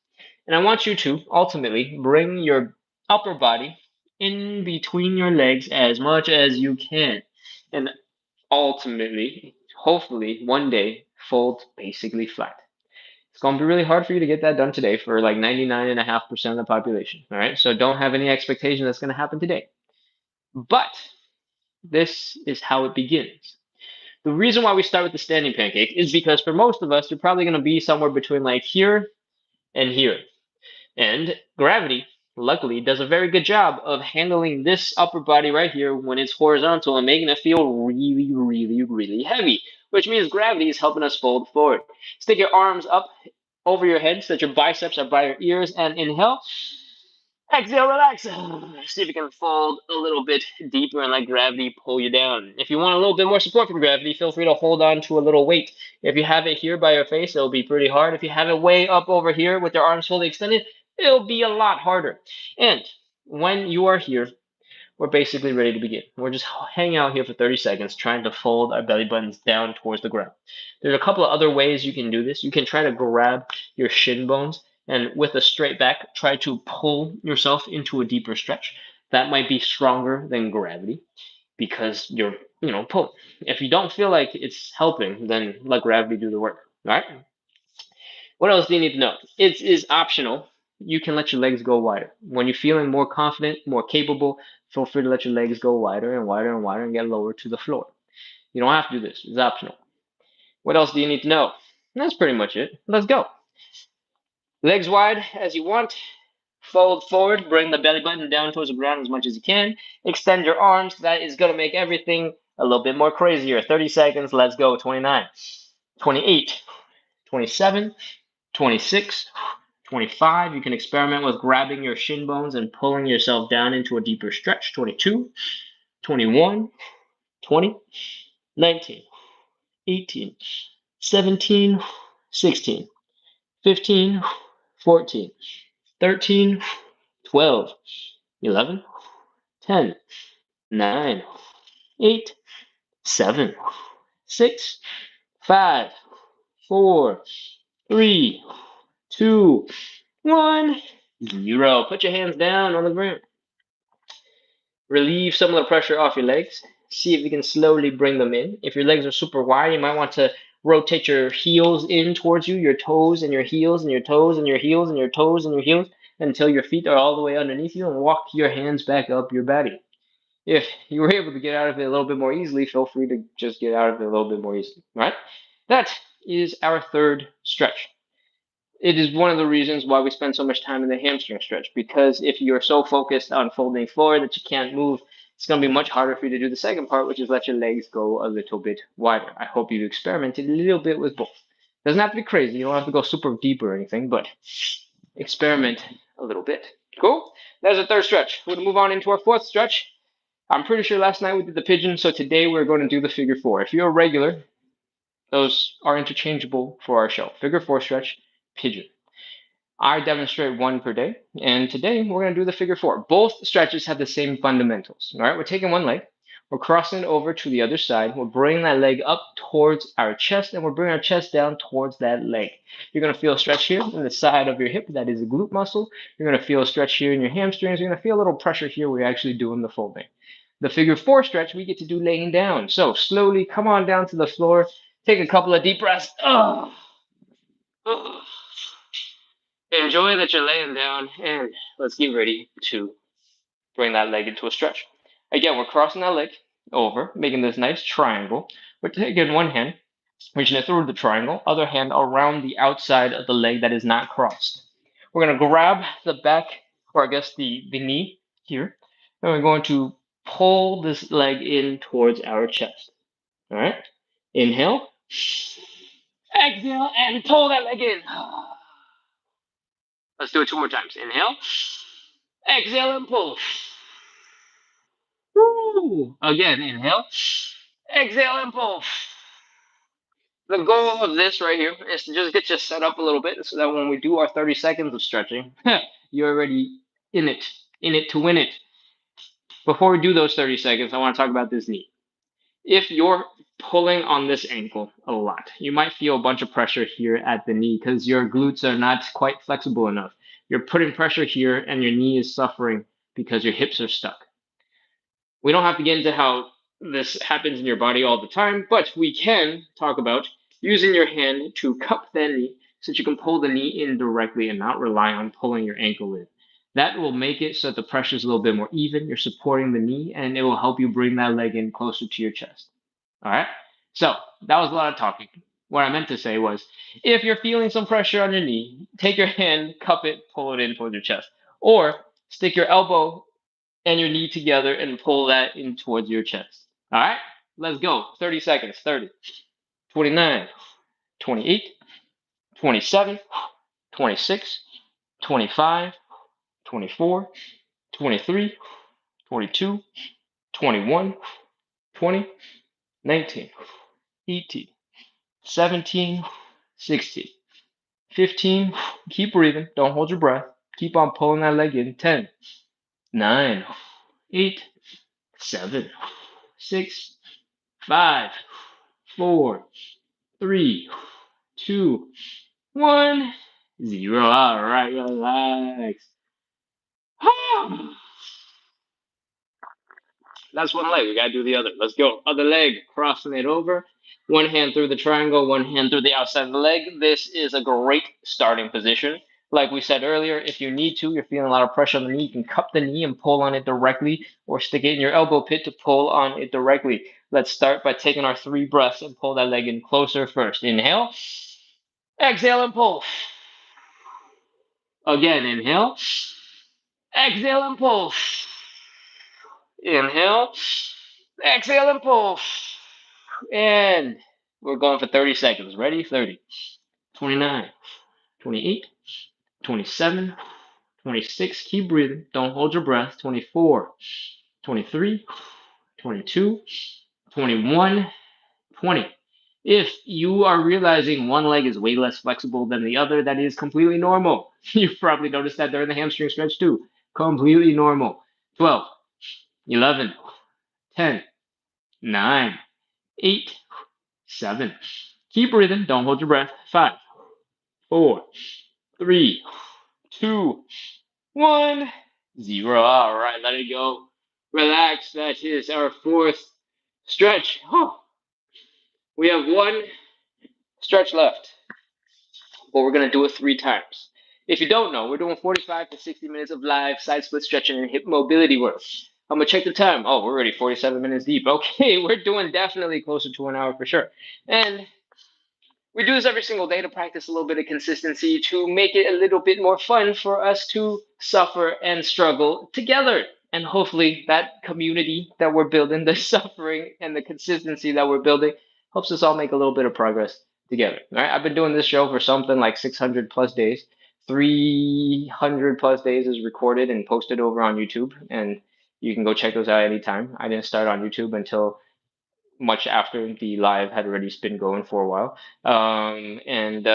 And I want you to ultimately bring your upper body in between your legs as much as you can. And ultimately, hopefully, one day, fold basically flat. It's going to be really hard for you to get that done today for like 99.5% of the population. All right. So don't have any expectation that's going to happen today. But this is how it begins. The reason why we start with the standing pancake is because for most of us, you're probably going to be somewhere between like here and here. And gravity, luckily, does a very good job of handling this upper body right here when it's horizontal and making it feel really, really, really heavy, which means gravity is helping us fold forward. Stick your arms up over your head so that your biceps are by your ears and inhale. Exhale, relax. See if you can fold a little bit deeper and let gravity pull you down. If you want a little bit more support from gravity, feel free to hold on to a little weight. If you have it here by your face, it'll be pretty hard. If you have it way up over here with your arms fully extended, it'll be a lot harder. And when you are here, we're basically ready to begin. We're just hanging out here for 30 seconds trying to fold our belly buttons down towards the ground. There's a couple of other ways you can do this. You can try to grab your shin bones and with a straight back, try to pull yourself into a deeper stretch. That might be stronger than gravity because you're, pulling. If you don't feel like it's helping, then let gravity do the work. All right? What else do you need to know? It is optional. You can let your legs go wider. When you're feeling more confident, more capable, feel free to let your legs go wider and wider and wider and get lower to the floor. You don't have to do this. It's optional. What else do you need to know? That's pretty much it. Let's go. Legs wide as you want. Fold forward, bring the belly button down towards the ground as much as you can. Extend your arms. That is going to make everything a little bit more crazier. 30 seconds. Let's go. 29, 28, 27, 26, 25. You can experiment with grabbing your shin bones and pulling yourself down into a deeper stretch. 22, 21, 20, 19, 18, 17, 16, 15, 14, 13, 12, 11, 10, 9, 8, 7, 6, 5, 4, 3, 2, 1, 0. Put your hands down on the ground. Relieve some of the pressure off your legs. See if you can slowly bring them in. If your legs are super wide, you might want to rotate your heels in towards you, your toes and your heels and your toes and your heels and your toes and your heels until your feet are all the way underneath you, and walk your hands back up your body. If you were able to get out of it a little bit more easily, feel free to just get out of it a little bit more easily. All right? That is our third stretch. It is one of the reasons why we spend so much time in the hamstring stretch, because if you're so focused on folding forward that you can't move, it's going to be much harder for you to do the second part, which is let your legs go a little bit wider. I hope you've experimented a little bit with both. Doesn't have to be crazy. You don't have to go super deep or anything, but experiment a little bit. Cool? There's a third stretch. We're going to move on into our fourth stretch. I'm pretty sure last night we did the pigeon, so today we're going to do the figure four. If you're a regular, those are interchangeable for our show. Figure four stretch, pigeon. I demonstrate one per day, and today we're going to do the figure four. Both stretches have the same fundamentals. All right, we're taking one leg, we're crossing it over to the other side, we're bringing that leg up towards our chest, and we're bringing our chest down towards that leg. You're going to feel a stretch here in the side of your hip, that is a glute muscle. You're going to feel a stretch here in your hamstrings. You're going to feel a little pressure here where you're actually doing the folding. The figure four stretch we get to do laying down. So slowly come on down to the floor, take a couple of deep breaths. Enjoy that you're laying down, and let's get ready to bring that leg into a stretch. Again, we're crossing that leg over, making this nice triangle. We're taking one hand, reaching it through the triangle, other hand around the outside of the leg that is not crossed. We're going to grab the back, or I guess the knee here, and we're going to pull this leg in towards our chest. All right? Inhale, exhale, and pull that leg in. Let's do it two more times. Inhale, exhale, and pull. Woo! Again, inhale, exhale, and pull. The goal of this right here is to just get you set up a little bit so that when we do our 30 seconds of stretching, you're already in it to win it. Before we do those 30 seconds, I want to talk about this knee. If you're pulling on this ankle a lot, you might feel a bunch of pressure here at the knee because your glutes are not quite flexible enough. You're putting pressure here and your knee is suffering because your hips are stuck. We don't have to get into how this happens in your body all the time, but we can talk about using your hand to cup that knee so that you can pull the knee in directly and not rely on pulling your ankle in. That will make it so that the pressure is a little bit more even. You're supporting the knee, and it will help you bring that leg in closer to your chest. All right? So that was a lot of talking. What I meant to say was, if you're feeling some pressure on your knee, take your hand, cup it, pull it in towards your chest. Or stick your elbow and your knee together and pull that in towards your chest. All right? Let's go. 30 seconds. 30, 29, 28, 27, 26, 25, 24, 23, 22, 21, 20, 19, 18, 17, 16, 15. Keep breathing. Don't hold your breath. Keep on pulling that leg in. 10, 9, 8, 7, 6, 5, 4, 3, 2, 1, 0. All right, relax. That's one leg. We got to do the other. Let's go. Other leg, crossing it over. One hand through the triangle, one hand through the outside of the leg. This is a great starting position. Like we said earlier, if you need to, you're feeling a lot of pressure on the knee, you can cup the knee and pull on it directly, or stick it in your elbow pit to pull on it directly. Let's start by taking our 3 breaths and pull that leg in closer first. Inhale, exhale and pull. Again, inhale, exhale and pull. Inhale, exhale and pull. And we're going for 30 seconds. Ready? 30, 29, 28, 27, 26. Keep breathing. Don't hold your breath. 24, 23, 22, 21, 20. If you are realizing one leg is way less flexible than the other, that is completely normal. You've probably noticed that during the hamstring stretch too. Completely normal. 12, 11, 10, 9, 8, 7. Keep breathing. Don't hold your breath. 5, 4, 3, 2, 1, 0. All right, let it go. Relax. That is our 4th stretch. We have 1 stretch left, but we're going to do it 3 times. If you don't know, we're doing 45 to 60 minutes of live side split stretching and hip mobility work. I'm going to check the time. Oh, we're already 47 minutes deep. Okay, we're doing definitely closer to an hour for sure. And we do this every single day to practice a little bit of consistency to make it a little bit more fun for us to suffer and struggle together. And hopefully that community that we're building, the suffering and the consistency that we're building, helps us all make a little bit of progress together. All right, I've been doing this show for something like 600 plus days. 300 plus days is recorded and posted over on YouTube, and you can go check those out anytime. I didn't start on YouTube until much after the live had already been going for a while. And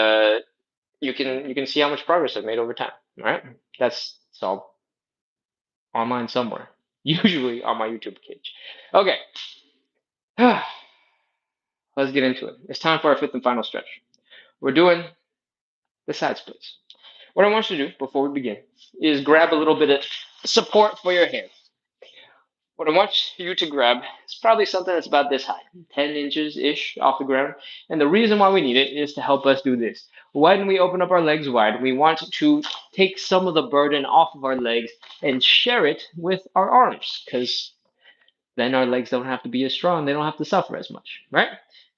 you can see how much progress I've made over time. All right, that's all online somewhere, usually on my YouTube page. Okay, let's get into it. It's time for our 5th and final stretch. We're doing the side splits. What I want you to do before we begin is grab a little bit of support for your hair. What I want you to grab is probably something that's about this high, 10 inches-ish off the ground. And the reason why we need it is to help us do this. When we open up our legs wide, we want to take some of the burden off of our legs and share it with our arms, because then our legs don't have to be as strong. They don't have to suffer as much, right?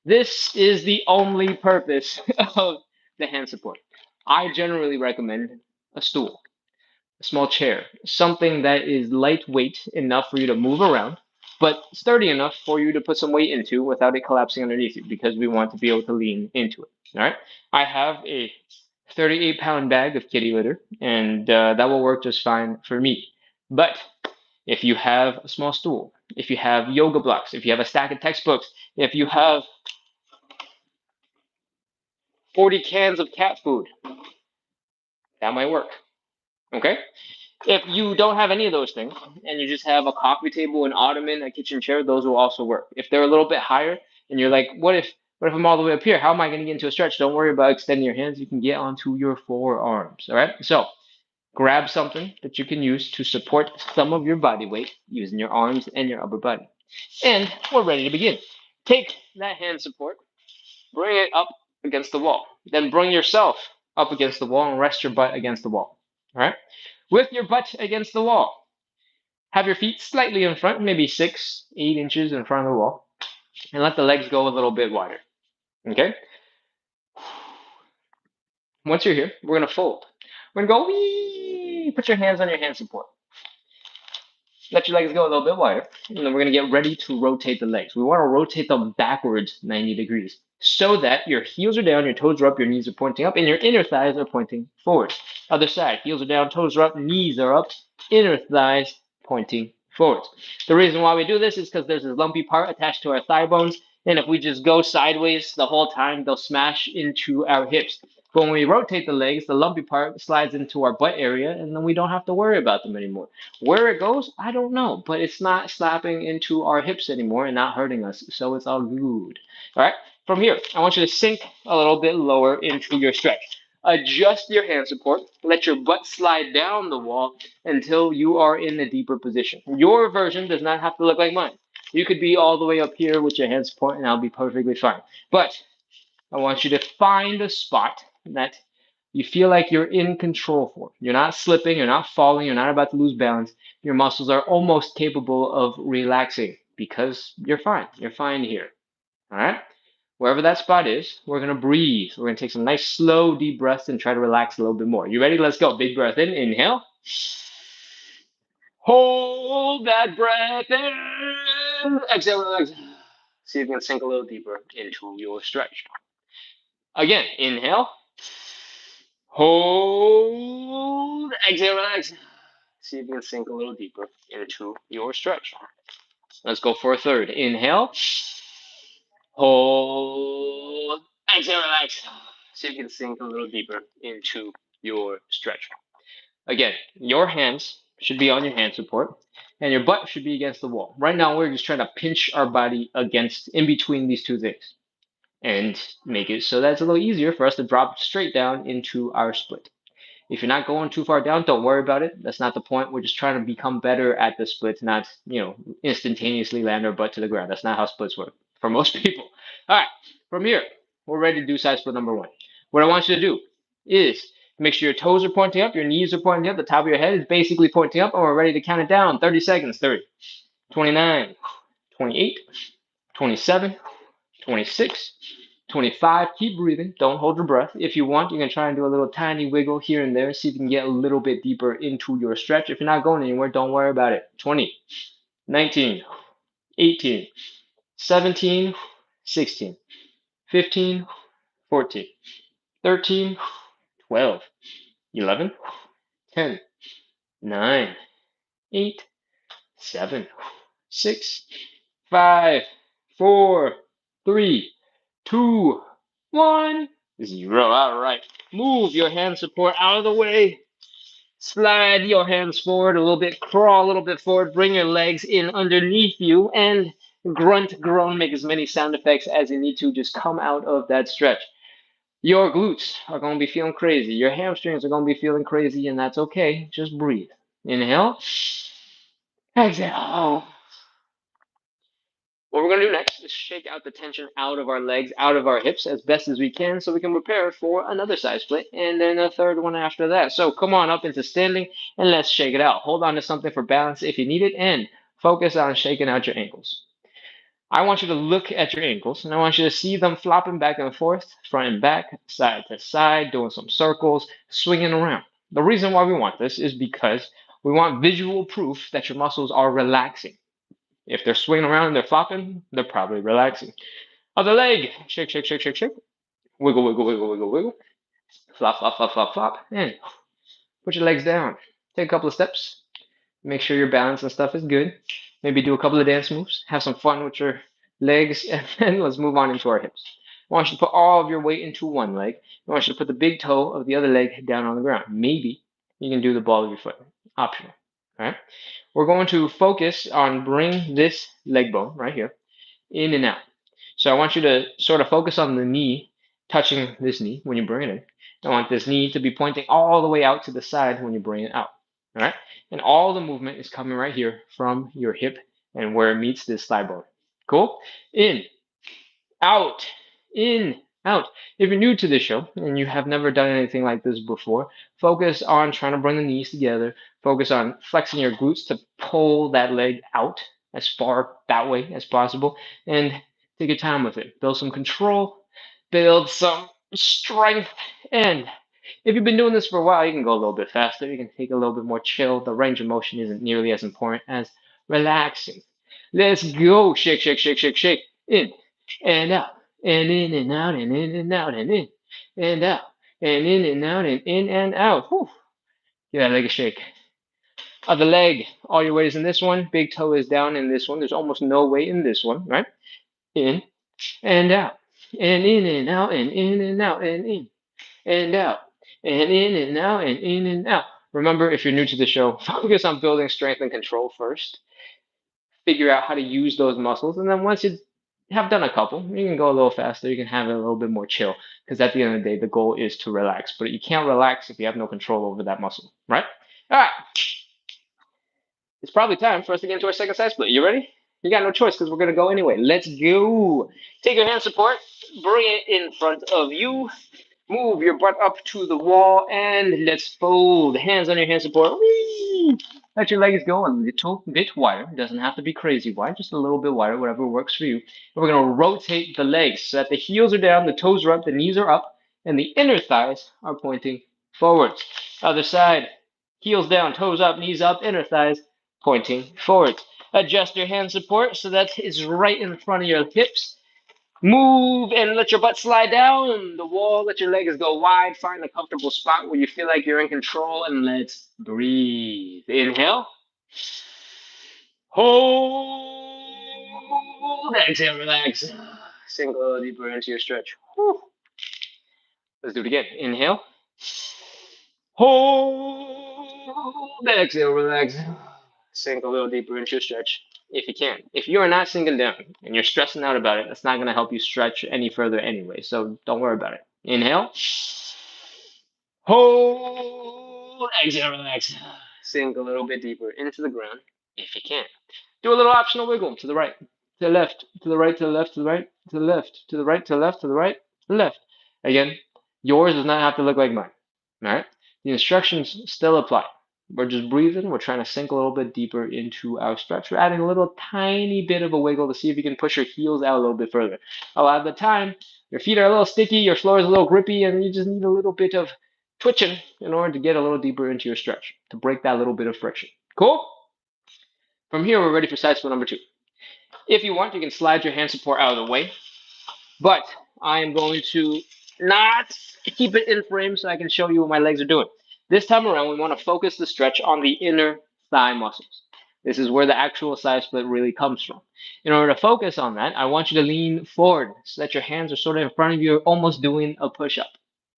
This is the only purpose of the hand support. I generally recommend a stool, a small chair, something that is lightweight enough for you to move around, but sturdy enough for you to put some weight into without it collapsing underneath you, because we want to be able to lean into it. All right. I have a 38-pound bag of kitty litter, and that will work just fine for me. But if you have a small stool, if you have yoga blocks, if you have a stack of textbooks, if you have 40 cans of cat food, that might work. Okay? If you don't have any of those things and you just have a coffee table, an ottoman, a kitchen chair, those will also work. If they're a little bit higher and you're like, what if I'm all the way up here? How am I going to get into a stretch? Don't worry about extending your hands. You can get onto your forearms. All right? So grab something that you can use to support some of your body weight using your arms and your upper body. And we're ready to begin. Take that hand support, bring it up against the wall. Then bring yourself up against the wall and rest your butt against the wall. All right? With your butt against the wall, have your feet slightly in front, maybe 6, 8 inches in front of the wall, and let the legs go a little bit wider. Okay? Once you're here, we're going to fold. We're going to go wee. Put your hands on your hand support. Let your legs go a little bit wider, and then we're going to get ready to rotate the legs. We want to rotate them backwards 90 degrees so that your heels are down, your toes are up, your knees are pointing up, and your inner thighs are pointing forward. Other side, heels are down, toes are up, knees are up, inner thighs pointing forward. The reason why we do this is because there's this lumpy part attached to our thigh bones, and if we just go sideways the whole time, they'll smash into our hips. But when we rotate the legs, the lumpy part slides into our butt area, and then we don't have to worry about them anymore. Where it goes, I don't know, but it's not slapping into our hips anymore and not hurting us, so it's all good. All right, from here, I want you to sink a little bit lower into your stretch. Adjust your hand support, let your butt slide down the wall until you are in a deeper position. Your version does not have to look like mine. You could be all the way up here with your hand support, and I'll be perfectly fine. But I want you to find a spot that you feel like you're in control for. You're not slipping, you're not falling, you're not about to lose balance. Your muscles are almost capable of relaxing. because you're fine. You're fine here. All right? Wherever that spot is, we're going to breathe. We're going to take some nice, slow, deep breaths and try to relax a little bit more. You ready? Let's go. Big breath in. Inhale. Hold that breath in. Exhale, relax. See if you can sink a little deeper into your stretch. Again, inhale. Hold. Exhale, relax. See if you can sink a little deeper into your stretch. Let's go for a third. Inhale. Hold. Exhale, relax. See if you can sink a little deeper into your stretch. Again, your hands should be on your hand support and your butt should be against the wall. Right now, we're just trying to pinch our body against in between these two things and make it so that's a little easier for us to drop straight down into our split. If you're not going too far down, don't worry about it. That's not the point. We're just trying to become better at the splits, not, instantaneously land our butt to the ground. That's not how splits work for most people. All right, from here, we're ready to do side split number one. What I want you to do is make sure your toes are pointing up, your knees are pointing up, the top of your head is basically pointing up, and we're ready to count it down. 30 seconds. 30, 29, 28, 27, 26, 25. Keep breathing. Don't hold your breath. If you want, you can try and do a little tiny wiggle here and there. See if you can get a little bit deeper into your stretch. If you're not going anywhere, don't worry about it. 20, 19, 18, 17, 16, 15, 14, 13, 12, 11, 10, 9, 8, 7, 6, 5, 4, 3, 2, 1, 0. All right. Move your hand support out of the way. Slide your hands forward a little bit. Crawl a little bit forward. Bring your legs in underneath you and grunt, groan. Make as many sound effects as you need to. Just come out of that stretch. Your glutes are going to be feeling crazy. Your hamstrings are going to be feeling crazy, and that's okay. Just breathe. Inhale. Exhale. What we're going to do next is shake out the tension out of our legs, out of our hips as best as we can so we can prepare for another side split and then a third one after that. So come on up into standing and let's shake it out. Hold on to something for balance if you need it and focus on shaking out your ankles. I want you to look at your ankles and I want you to see them flopping back and forth, front and back, side to side, doing some circles, swinging around. The reason why we want this is because we want visual proof that your muscles are relaxing. If they're swinging around and they're flopping, they're probably relaxing. Other leg. Shake, shake, shake, shake, shake. Wiggle, wiggle, wiggle, wiggle, wiggle. Flop, flop, flop, flop, flop. And put your legs down. Take a couple of steps. Make sure your balance and stuff is good. Maybe do a couple of dance moves. Have some fun with your legs. And then let's move on into our hips. I want you to put all of your weight into one leg. I want you to put the big toe of the other leg down on the ground. Maybe you can do the ball of your foot. Optional. All right. We're going to focus on bring this leg bone right here in and out. So I want you to sort of focus on the knee touching this knee when you bring it in. I want this knee to be pointing all the way out to the side when you bring it out. All right. And all the movement is coming right here from your hip and where it meets this thigh bone. Cool? In, out, in, out. If you're new to this show and you have never done anything like this before, focus on trying to bring the knees together. Focus on flexing your glutes to pull that leg out as far that way as possible. And take your time with it. Build some control, build some strength. And if you've been doing this for a while, you can go a little bit faster. You can take a little bit more chill. The range of motion isn't nearly as important as relaxing. Let's go. Shake, shake, shake, shake, shake. In and out. And in and out and in and out and in and out. And in and out and in and out. Whew. Give that leg a shake. Other leg. All your weight is in this one. Big toe is down in this one. There's almost no weight in this one, right? In and out. And in and out and in and out and in and out. And in and out and in and out. Remember, if you're new to the show, focus on building strength and control first. Figure out how to use those muscles. And then once you have done a couple, you can go a little faster. You can have it a little bit more chill. Because at the end of the day, the goal is to relax. But you can't relax if you have no control over that muscle, right? All right. It's probably time for us to get into our second side split. You ready? You got no choice because we're going to go anyway. Let's go. Take your hand support. Bring it in front of you. Move your butt up to the wall and let's fold. Hands on your hand support. Whee! Let your legs go a little bit wider. It doesn't have to be crazy wide, just a little bit wider, whatever works for you. And we're going to rotate the legs so that the heels are down, the toes are up, the knees are up, and the inner thighs are pointing forwards. Other side, heels down, toes up, knees up, inner thighs pointing forwards. Adjust your hand support so that it's right in front of your hips. Move and let your butt slide down the wall. Let your legs go wide. Find a comfortable spot where you feel like you're in control, and let's breathe. Inhale. Hold. Exhale, relax. Sink a little deeper into your stretch. Whew. Let's do it again. Inhale. Hold. Exhale, relax. Sink a little deeper into your stretch if you can. If you are not sinking down and you're stressing out about it, that's not going to help you stretch any further anyway. So don't worry about it. Inhale. Hold. Exhale, relax. Sink a little bit deeper into the ground if you can. Do a little optional wiggle to the right, to the left, to the right, to the left, to the right, to the left, to the right, to the left, to the right, to the left. Again, yours does not have to look like mine. All right? The instructions still apply. We're just breathing. We're trying to sink a little bit deeper into our stretch. We're adding a little tiny bit of a wiggle to see if you can push your heels out a little bit further. A lot of the time, your feet are a little sticky, your floor is a little grippy, and you just need a little bit of twitching in order to get a little deeper into your stretch, to break that little bit of friction. Cool? From here, we're ready for side split number 2. If you want, you can slide your hand support out of the way, but I am going to not keep it in frame so I can show you what my legs are doing. This time around, we want to focus the stretch on the inner thigh muscles. This is where the actual side split really comes from. In order to focus on that, I want you to lean forward so that your hands are sort of in front of you, almost doing a push-up.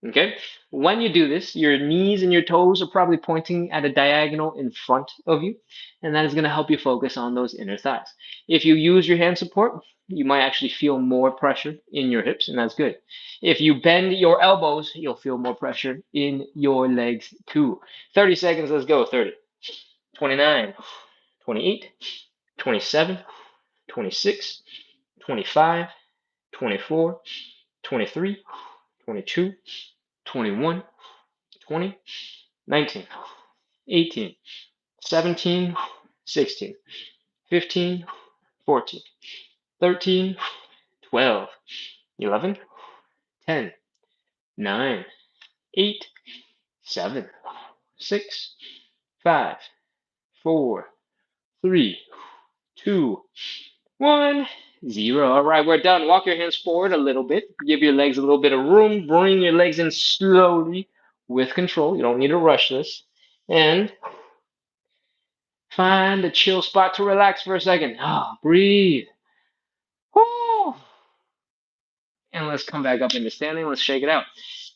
Okay? When you do this, your knees and your toes are probably pointing at a diagonal in front of you, and that is going to help you focus on those inner thighs. If you use your hand support, you might actually feel more pressure in your hips, and that's good. If you bend your elbows, you'll feel more pressure in your legs too. 30 seconds, let's go. 30, 29, 28, 27, 26, 25, 24, 23, 22, 21, 20, 19, 18, 17, 16, 15, 14, 13, 12, 11, 10, 9, 8, 7, 6, 5, 4, 3, 2, 1, 0. All right, we're done. Walk your hands forward a little bit. Give your legs a little bit of room. Bring your legs in slowly with control. You don't need to rush this. And find a chill spot to relax for a second. Breathe. Woo. And let's come back up into standing. Let's shake it out.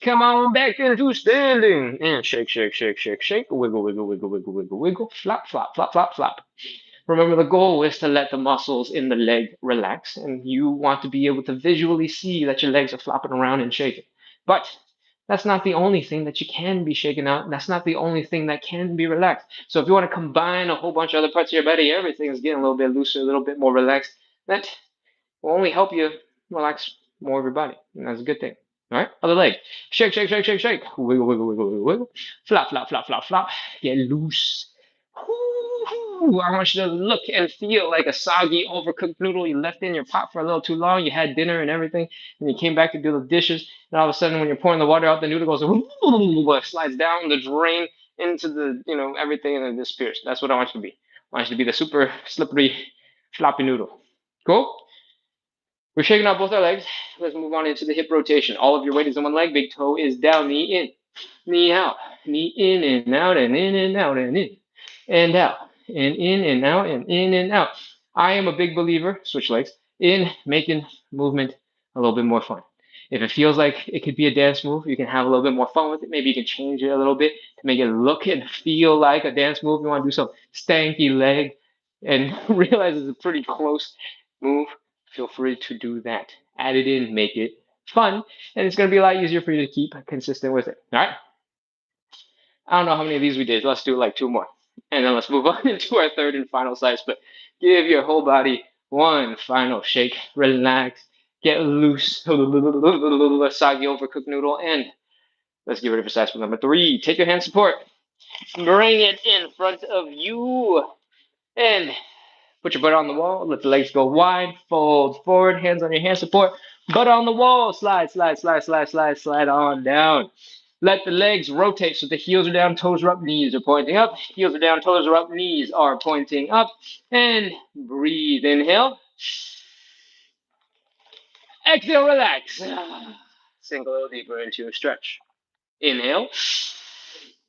Come on back into standing. And shake, shake, shake, shake, shake. Wiggle, wiggle, wiggle, wiggle, wiggle, wiggle. Flop, flop, flop, flop, flop. Remember, the goal is to let the muscles in the leg relax, and you want to be able to visually see that your legs are flopping around and shaking. But that's not the only thing that you can be shaken out. That's not the only thing that can be relaxed. So if you want to combine a whole bunch of other parts of your body, everything is getting a little bit looser, a little bit more relaxed. That will only help you relax more of your body, and that's a good thing. All right, other leg. Shake, shake, shake, shake, shake. Wiggle, wiggle, wiggle, wiggle, wiggle. Flop, flop, flop, flop, flop. Get loose. I want you to look and feel like a soggy, overcooked noodle you left in your pot for a little too long. You had dinner and everything, and you came back to do the dishes, and all of a sudden, when you're pouring the water out, the noodle goes, slides down the drain into the, everything, and it disappears. That's what I want you to be. I want you to be the super slippery, floppy noodle. Cool? We're shaking out both our legs. Let's move on into the hip rotation. All of your weight is on one leg. Big toe is down, knee in, knee out, knee in and out, and in and out, and in and out, and in and out, and in and out. I am a big believer, switch legs, in making movement a little bit more fun. If it feels like it could be a dance move, you can have a little bit more fun with it. Maybe you can change it a little bit to make it look and feel like a dance move. You want to do some stanky leg and realize it's a pretty close move. Feel free to do that. Add it in, make it fun, and it's going to be a lot easier for you to keep consistent with it. All right? I don't know how many of these we did. Let's do like 2 more. And then let's move on into our third and final side split. Give your whole body one final shake. Relax. Get loose. Soggy overcooked noodle. And let's get ready for side split number 3. Take your hand support. Bring it in front of you. And put your butt on the wall. Let the legs go wide. Fold forward. Hands on your hand support. Butt on the wall. Slide, slide, slide, slide, slide, slide on down. Let the legs rotate so the heels are down, toes are up, knees are pointing up. Heels are down, toes are up, knees are pointing up. And breathe. Inhale. Exhale, relax. Sink a little deeper into a stretch. Inhale.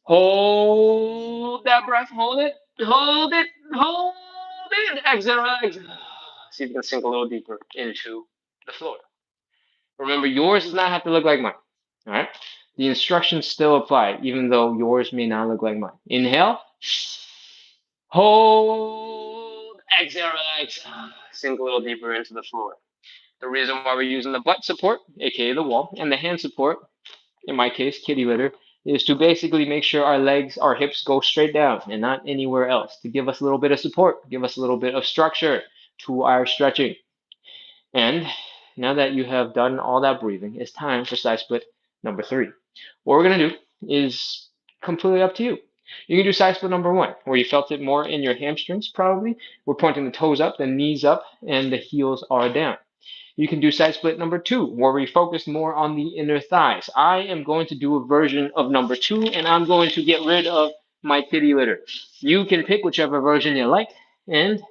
Hold that breath. Hold it. Hold it. Hold it. Exhale, relax. See if you can sink a little deeper into the floor. Remember, yours does not have to look like mine. All right? The instructions still apply, even though yours may not look like mine. Inhale. Hold. Exhale, relax. Sink a little deeper into the floor. The reason why we're using the butt support, aka the wall, and the hand support, in my case, kitty litter, is to basically make sure our legs, our hips go straight down and not anywhere else, to give us a little bit of support, give us a little bit of structure to our stretching. And now that you have done all that breathing, it's time for side split number 3. What we're going to do is completely up to you. You can do side split number 1, where you felt it more in your hamstrings, probably. We're pointing the toes up, the knees up, and the heels are down. You can do side split number 2, where we focus more on the inner thighs. I am going to do a version of number 2, and I'm going to get rid of my kitty litter. You can pick whichever version you like, and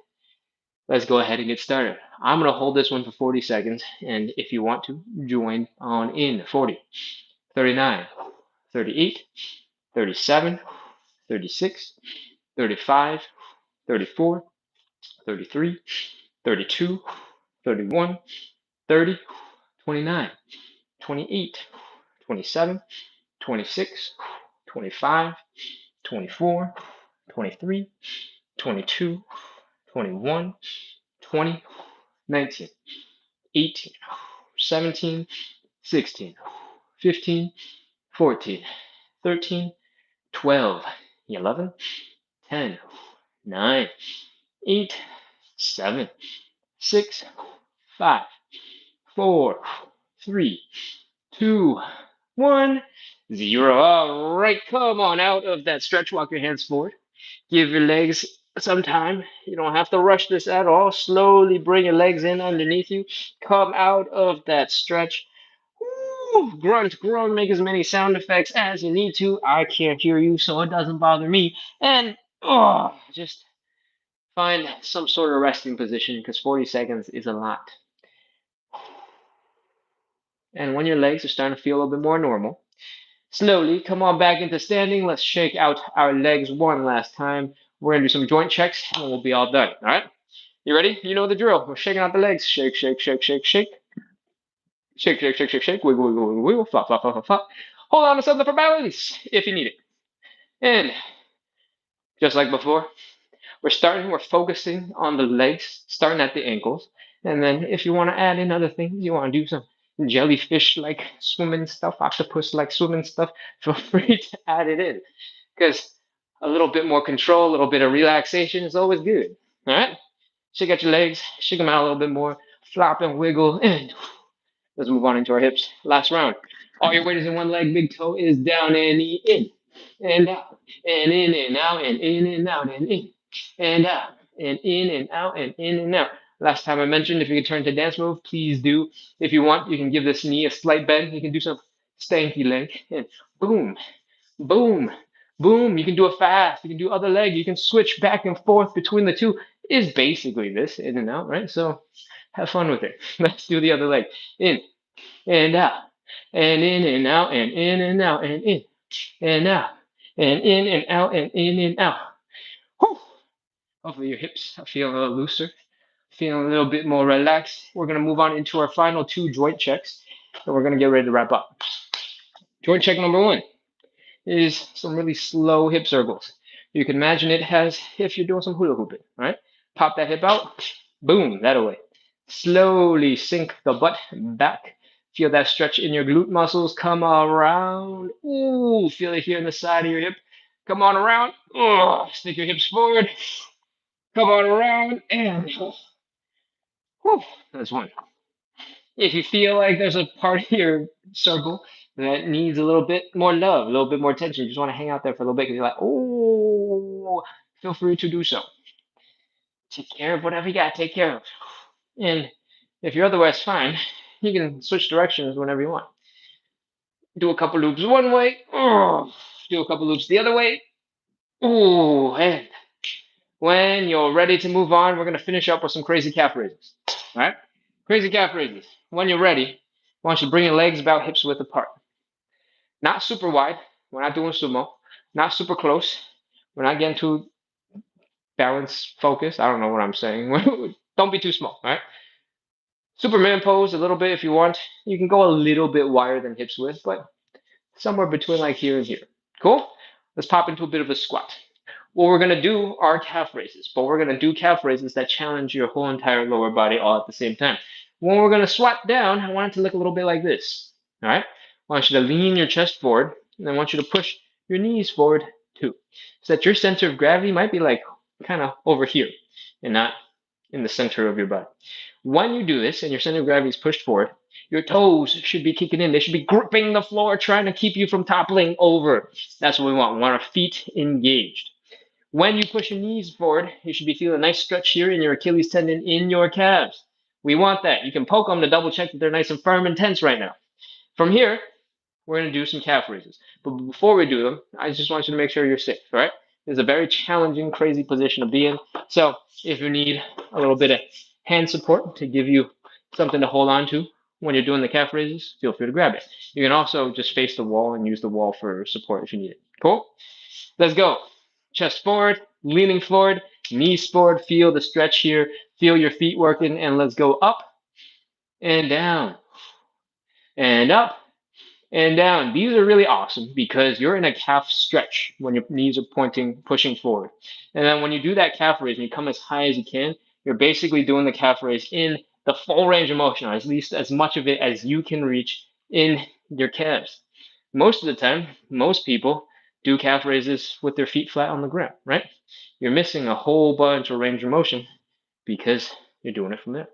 let's go ahead and get started. I'm going to hold this one for 40 seconds, and if you want to, join on in. 40, 39, 38, 37, 36, 35, 34, 33, 32, 31, 30, 29, 28, 27, 26, 25, 24, 23, 22, 21, 20, 19, 18, 17, 16, 15, 14, 13, 12, 11, 10, 9, 8, 7, 6, 5, 4, 3, 2, 1, 0. All right, come on out of that stretch. Walk your hands forward. Give your legs some time. You don't have to rush this at all. Slowly bring your legs in underneath you. Come out of that stretch. Woo! Grunt, groan, make as many sound effects as you need to. I can't hear you, so it doesn't bother me. And just find some sort of resting position because 40 seconds is a lot. And when your legs are starting to feel a little bit more normal, slowly come on back into standing. Let's shake out our legs one last time. We're going to do some joint checks and we'll be all done. All right? You ready? You know the drill. We're shaking out the legs. Shake, shake, shake, shake, shake. Shake, shake, shake, shake, shake. Wiggle, wiggle, wiggle, wiggle. Flop, flop, flop, flop, flop. Hold on to something for balance if you need it. And just like before, we're focusing on the legs, starting at the ankles. And then if you want to add in other things, you want to do some jellyfish like swimming stuff, octopus like swimming stuff, feel free to add it in. Because a little bit more control, a little bit of relaxation is always good. All right? Shake out your legs, shake them out a little bit more, flop and wiggle, and let's move on into our hips. Last round. All your weight is in one leg, big toe is down and in, and out, and in and out, and in and out, and in, and out, and in and out, and in and out. Last time I mentioned, if you could turn to dance move, please do. If you want, you can give this knee a slight bend. You can do some stanky leg, and boom, boom, boom. You can do it fast. You can do other leg. You can switch back and forth between the two. Is basically this in and out, right? So have fun with it. Let's do the other leg. In and out, and in and out, and in and out, and in and out, and in and out, and in and out. Whew. Hopefully your hips are feeling a little looser, feeling a little bit more relaxed. We're gonna move on into our final 2 joint checks, and we're gonna get ready to wrap up. Joint check number 1 is some really slow hip circles. You can imagine it as if you're doing some hula hooping, right? Pop that hip out, boom, that away. Slowly sink the butt back. Feel that stretch in your glute muscles. Come around. Ooh, feel it here in the side of your hip. Come on around. Oh, stick your hips forward. Come on around and whew, that's one. If you feel like there's a part of your circle that needs a little bit more love, a little bit more attention. You just want to hang out there for a little bit because you're like, oh, feel free to do so. Take care of whatever you got to take care of. And if you're otherwise fine, you can switch directions whenever you want. Do a couple loops one way, oh, do a couple loops the other way. Oh, and when you're ready to move on, we're going to finish up with some crazy calf raises. All right? Crazy calf raises. When you're ready, I want you to bring your legs about hips width apart. Not super wide. We're not doing sumo. Not super close. We're not getting too balance focused. I don't know what I'm saying. Don't be too small, all right? Superman pose a little bit if you want. You can go a little bit wider than hips width, but somewhere between like here and here. Cool? Let's pop into a bit of a squat. What we're gonna do are calf raises, but we're gonna do calf raises that challenge your whole entire lower body all at the same time. When we're gonna squat down, I want it to look a little bit like this. All right? I want you to lean your chest forward, and I want you to push your knees forward too. So that your center of gravity might be like kind of over here and not in the center of your body. When you do this and your center of gravity is pushed forward, your toes should be kicking in. They should be gripping the floor, trying to keep you from toppling over. That's what we want. We want our feet engaged. When you push your knees forward, you should be feeling a nice stretch here in your Achilles tendon in your calves. We want that. You can poke them to double check that they're nice and firm and tense right now. From here, we're going to do some calf raises. But before we do them, I just want you to make sure you're safe, all right? It's a very challenging, crazy position to be in. So if you need a little bit of hand support to give you something to hold on to when you're doing the calf raises, feel free to grab it. You can also just face the wall and use the wall for support if you need it. Cool? Let's go. Chest forward, leaning forward, knees forward. Feel the stretch here. Feel your feet working, and let's go up and down and up and down. These are really awesome because you're in a calf stretch when your knees are pointing, pushing forward. And then when you do that calf raise and you come as high as you can, you're basically doing the calf raise in the full range of motion, or at least as much of it as you can reach in your calves. Most of the time, most people do calf raises with their feet flat on the ground, right? You're missing a whole bunch of range of motion because you're doing it from there.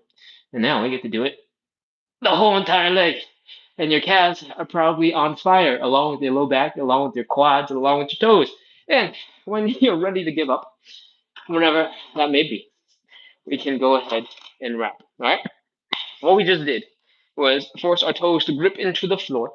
And now we get to do it the whole entire leg. And your calves are probably on fire, along with your low back, along with your quads, along with your toes. And when you're ready to give up, whenever that may be, we can go ahead and wrap. All right? What we just did was force our toes to grip into the floor,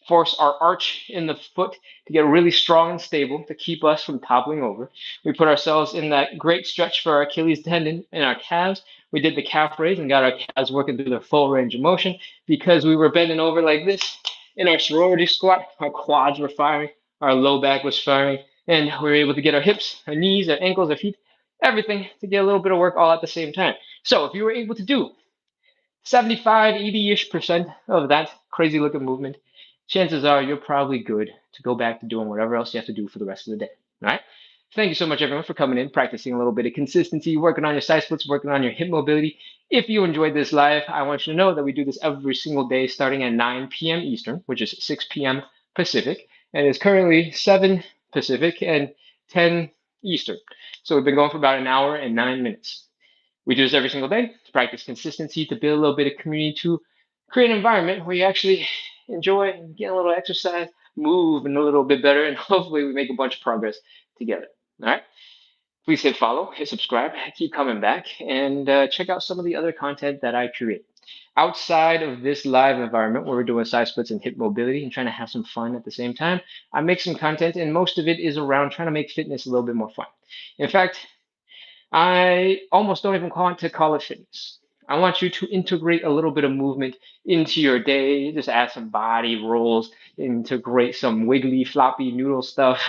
force our arch in the foot to get really strong and stable to keep us from toppling over. We put ourselves in that great stretch for our Achilles tendon and our calves. We did the calf raise and got our calves working through their full range of motion because we were bending over like this in our sorority squat. Our quads were firing, our low back was firing, and we were able to get our hips, our knees, our ankles, our feet, everything to get a little bit of work all at the same time. So if you were able to do 75, 80-ish% of that crazy looking movement, chances are you're probably good to go back to doing whatever else you have to do for the rest of the day. All right? Thank you so much, everyone, for coming in, practicing a little bit of consistency, working on your side splits, working on your hip mobility. If you enjoyed this live, I want you to know that we do this every single day starting at 9 p.m. Eastern, which is 6 p.m. Pacific, and it's currently 7 Pacific and 10 Eastern. So we've been going for about an hour and 9 minutes. We do this every single day to practice consistency, to build a little bit of community, to create an environment where you actually enjoy and get a little exercise, move and a little bit better, and hopefully we make a bunch of progress together. All right. Please hit follow, hit subscribe, keep coming back, and check out some of the other content that I create. Outside of this live environment where we're doing side splits and hip mobility and trying to have some fun at the same time, I make some content, and most of it is around trying to make fitness a little bit more fun. In fact, I almost don't even want to call it fitness. I want you to integrate a little bit of movement into your day. Just add some body rolls, integrate some wiggly, floppy noodle stuff,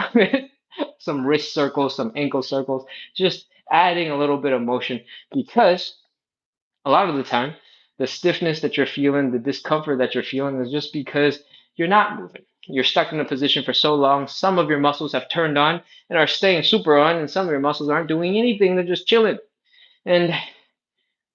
some wrist circles, some ankle circles, just adding a little bit of motion because a lot of the time, the stiffness that you're feeling, the discomfort that you're feeling is just because you're not moving. You're stuck in a position for so long. Some of your muscles have turned on and are staying super on, and some of your muscles aren't doing anything. They're just chilling. And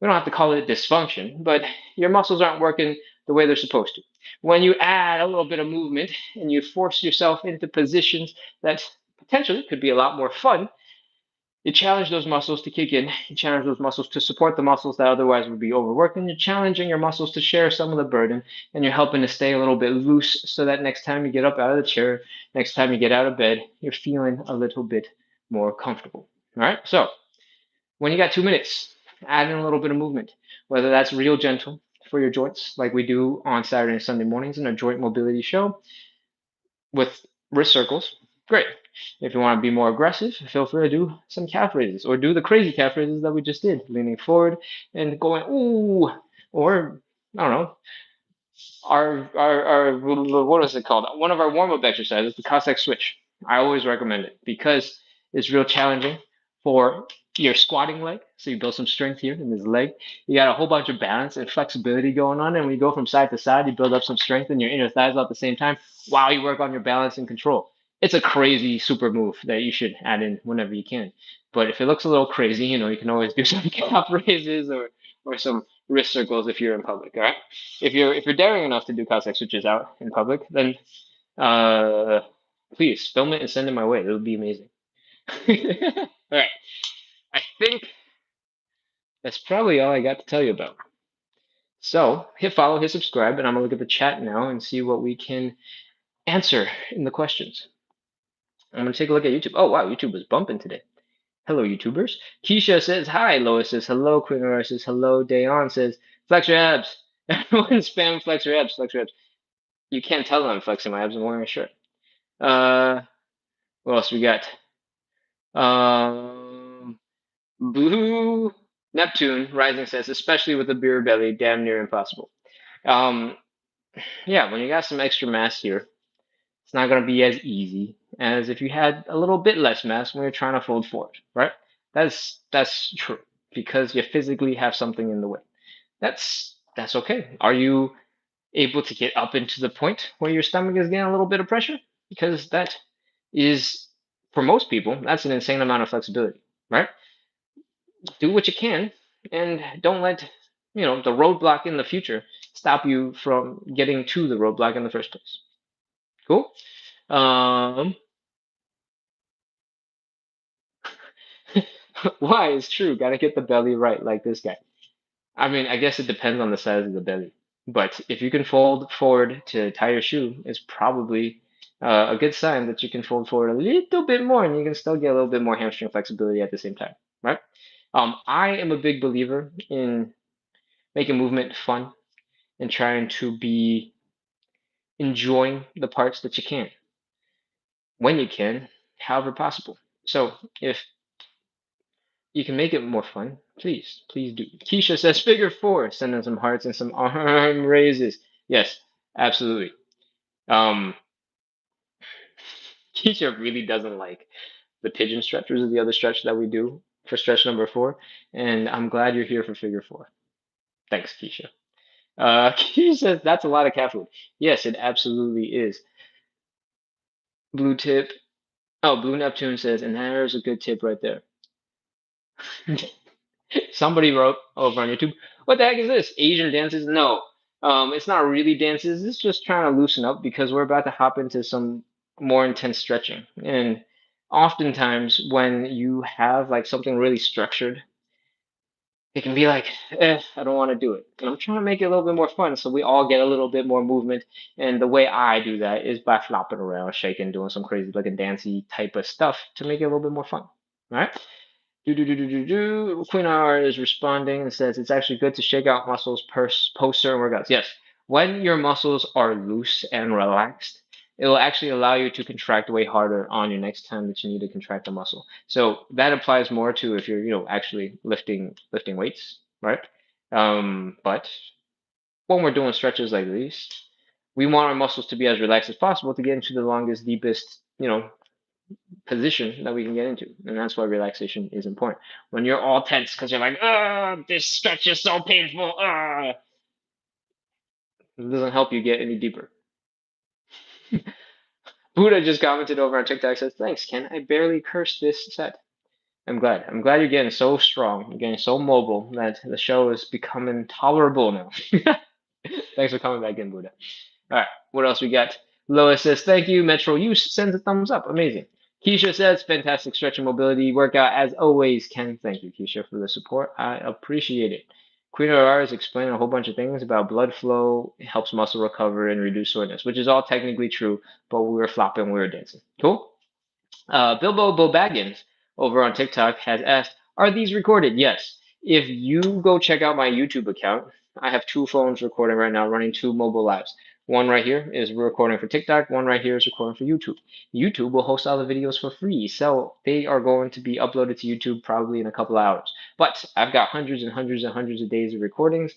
we don't have to call it dysfunction, but your muscles aren't working the way they're supposed to. When you add a little bit of movement and you force yourself into positions that potentially could be a lot more fun, You challenge those muscles to kick in. You challenge those muscles to support the muscles that otherwise would be overworked. And you're challenging your muscles to share some of the burden. And you're helping to stay a little bit loose so that next time you get up out of the chair, next time you get out of bed, you're feeling a little bit more comfortable. All right. So when you got 2 minutes, add in a little bit of movement, whether that's real gentle for your joints, like we do on Saturday and Sunday mornings in our joint mobility show, with wrist circles, great. If you want to be more aggressive, feel free to do some calf raises or do the crazy calf raises that we just did, leaning forward and going, ooh, or I don't know, our what is it called? One of our warm up exercises, the Cossack switch. I always recommend it because it's real challenging for your squatting leg. So you build some strength here in this leg. You got a whole bunch of balance and flexibility going on, and when you go from side to side, you build up some strength in your inner thighs all at the same time while you work on your balance and control. It's a crazy super move that you should add in whenever you can. But if it looks a little crazy, you can always do some calf raises or some wrist circles if you're in public. All right. If you're daring enough to do Cossack switches out in public, then uh, please film it and send it my way. It would be amazing. All right. I think that's probably all I got to tell you about. So hit follow, hit subscribe, and I'm gonna look at the chat now and see what we can answer in the questions. I'm gonna take a look at YouTube. Oh wow, YouTube was bumping today. Hello, YouTubers. Keisha says hi. Lois says hello. Queen Aurora says hello. Dayon says flex your abs. Everyone spam flex your abs. Flex your abs. You can't tell that I'm flexing my abs. I'm wearing a shirt. What else we got? Um, Blue Neptune Rising says, especially with a beer belly, damn near impossible. Um, yeah, when you got some extra mass here, it's not gonna be as easy as if you had a little bit less mass when you're trying to fold forward, right? That's true because you physically have something in the way. That's okay. Are you able to get up into the point where your stomach is getting a little bit of pressure? Because that is, for most people, that's an insane amount of flexibility, right? Do what you can and don't let, the roadblock in the future stop you from getting to the roadblock in the first place. Cool? Um, why is true. Gotta get the belly right, like this guy. I mean, I guess it depends on the size of the belly. But if you can fold forward to tie your shoe, it's probably a good sign that you can fold forward a little bit more and you can still get a little bit more hamstring flexibility at the same time, right? I am a big believer in making movement fun and trying to be enjoying the parts that you can when you can, however possible. So if you can make it more fun, please do. Keisha says figure four, send in some hearts and some arm raises. Yes, absolutely. Um, Keisha really doesn't like the pigeon stretch, which is the other stretch that we do for stretch number four. And I'm glad you're here for figure four. Thanks, Keisha. Keisha says that's a lot of cat food. Yes, it absolutely is. Blue tip. Oh, Blue Neptune says, and there's a good tip right there. Somebody wrote over on YouTube, what the heck is this? Asian dances? No. It's not really dances. It's just trying to loosen up because we're about to hop into some more intense stretching. And oftentimes when you have like something really structured, it can be like, I don't want to do it. And I'm trying to make it a little bit more fun so we all get a little bit more movement. And the way I do that is by flopping around, shaking, doing some crazy like a dancey type of stuff to make it a little bit more fun. All right? Queen R is responding and says it's actually good to shake out muscles post certain workouts. Yes, when your muscles are loose and relaxed, it will actually allow you to contract way harder on your next time that you need to contract a muscle. So that applies more to if you're, actually lifting weights, right? But when we're doing stretches like these, we want our muscles to be as relaxed as possible to get into the longest, deepest, position that we can get into. And that's why relaxation is important. When you're all tense because you're like, this stretch is so painful, it doesn't help you get any deeper. Buddha just commented over on TikTok, says, thanks, Ken. I barely cursed this set. I'm glad. I'm glad you're getting so strong. You're getting so mobile that the show is becoming tolerable now. Thanks for coming back in, Buddha. All right, what else we got? Lois says, thank you. Metro Use sends a thumbs up. Amazing. Keisha says, fantastic stretch and mobility workout as always, Ken. Thank you, Keisha, for the support. I appreciate it. Queen of R is explaining a whole bunch of things about blood flow, helps muscle recover and reduce soreness, which is all technically true, but we were flopping, we were dancing. Cool? Bilbo Bobaggins over on TikTok has asked, are these recorded? Yes. If you go check out my YouTube account, I have two phones recording right now, running two mobile lives. One right here is recording for TikTok, one right here is recording for YouTube. YouTube will host all the videos for free, so they are going to be uploaded to YouTube probably in a couple hours. But I've got hundreds and hundreds and hundreds of days of recordings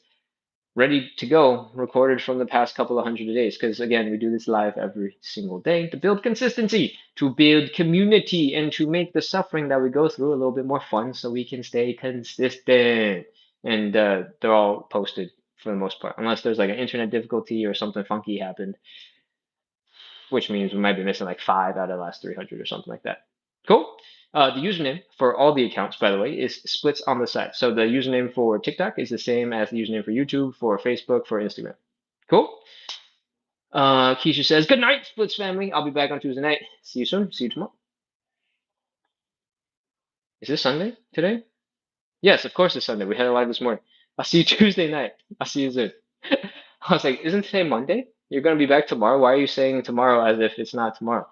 ready to go, recorded from the past couple of hundred days. Because again, we do this live every single day to build consistency, to build community, and to make the suffering that we go through a little bit more fun so we can stay consistent. And they're all posted for the most part, unless there's like an internet difficulty or something funky happened, which means we might be missing like 5 out of the last 300 or something like that. Cool. The username for all the accounts, by the way, is splits on the side. So the username for TikTok is the same as the username for YouTube, for Facebook, for Instagram. Cool. Keisha says, good night, Splits family. I'll be back on Tuesday night. See you soon. See you tomorrow. Is this Sunday today? Yes, of course it's Sunday. We had a live this morning. I'll see you Tuesday night. I'll see you soon. I was like, isn't today Monday? You're going to be back tomorrow? Why are you saying tomorrow as if it's not tomorrow?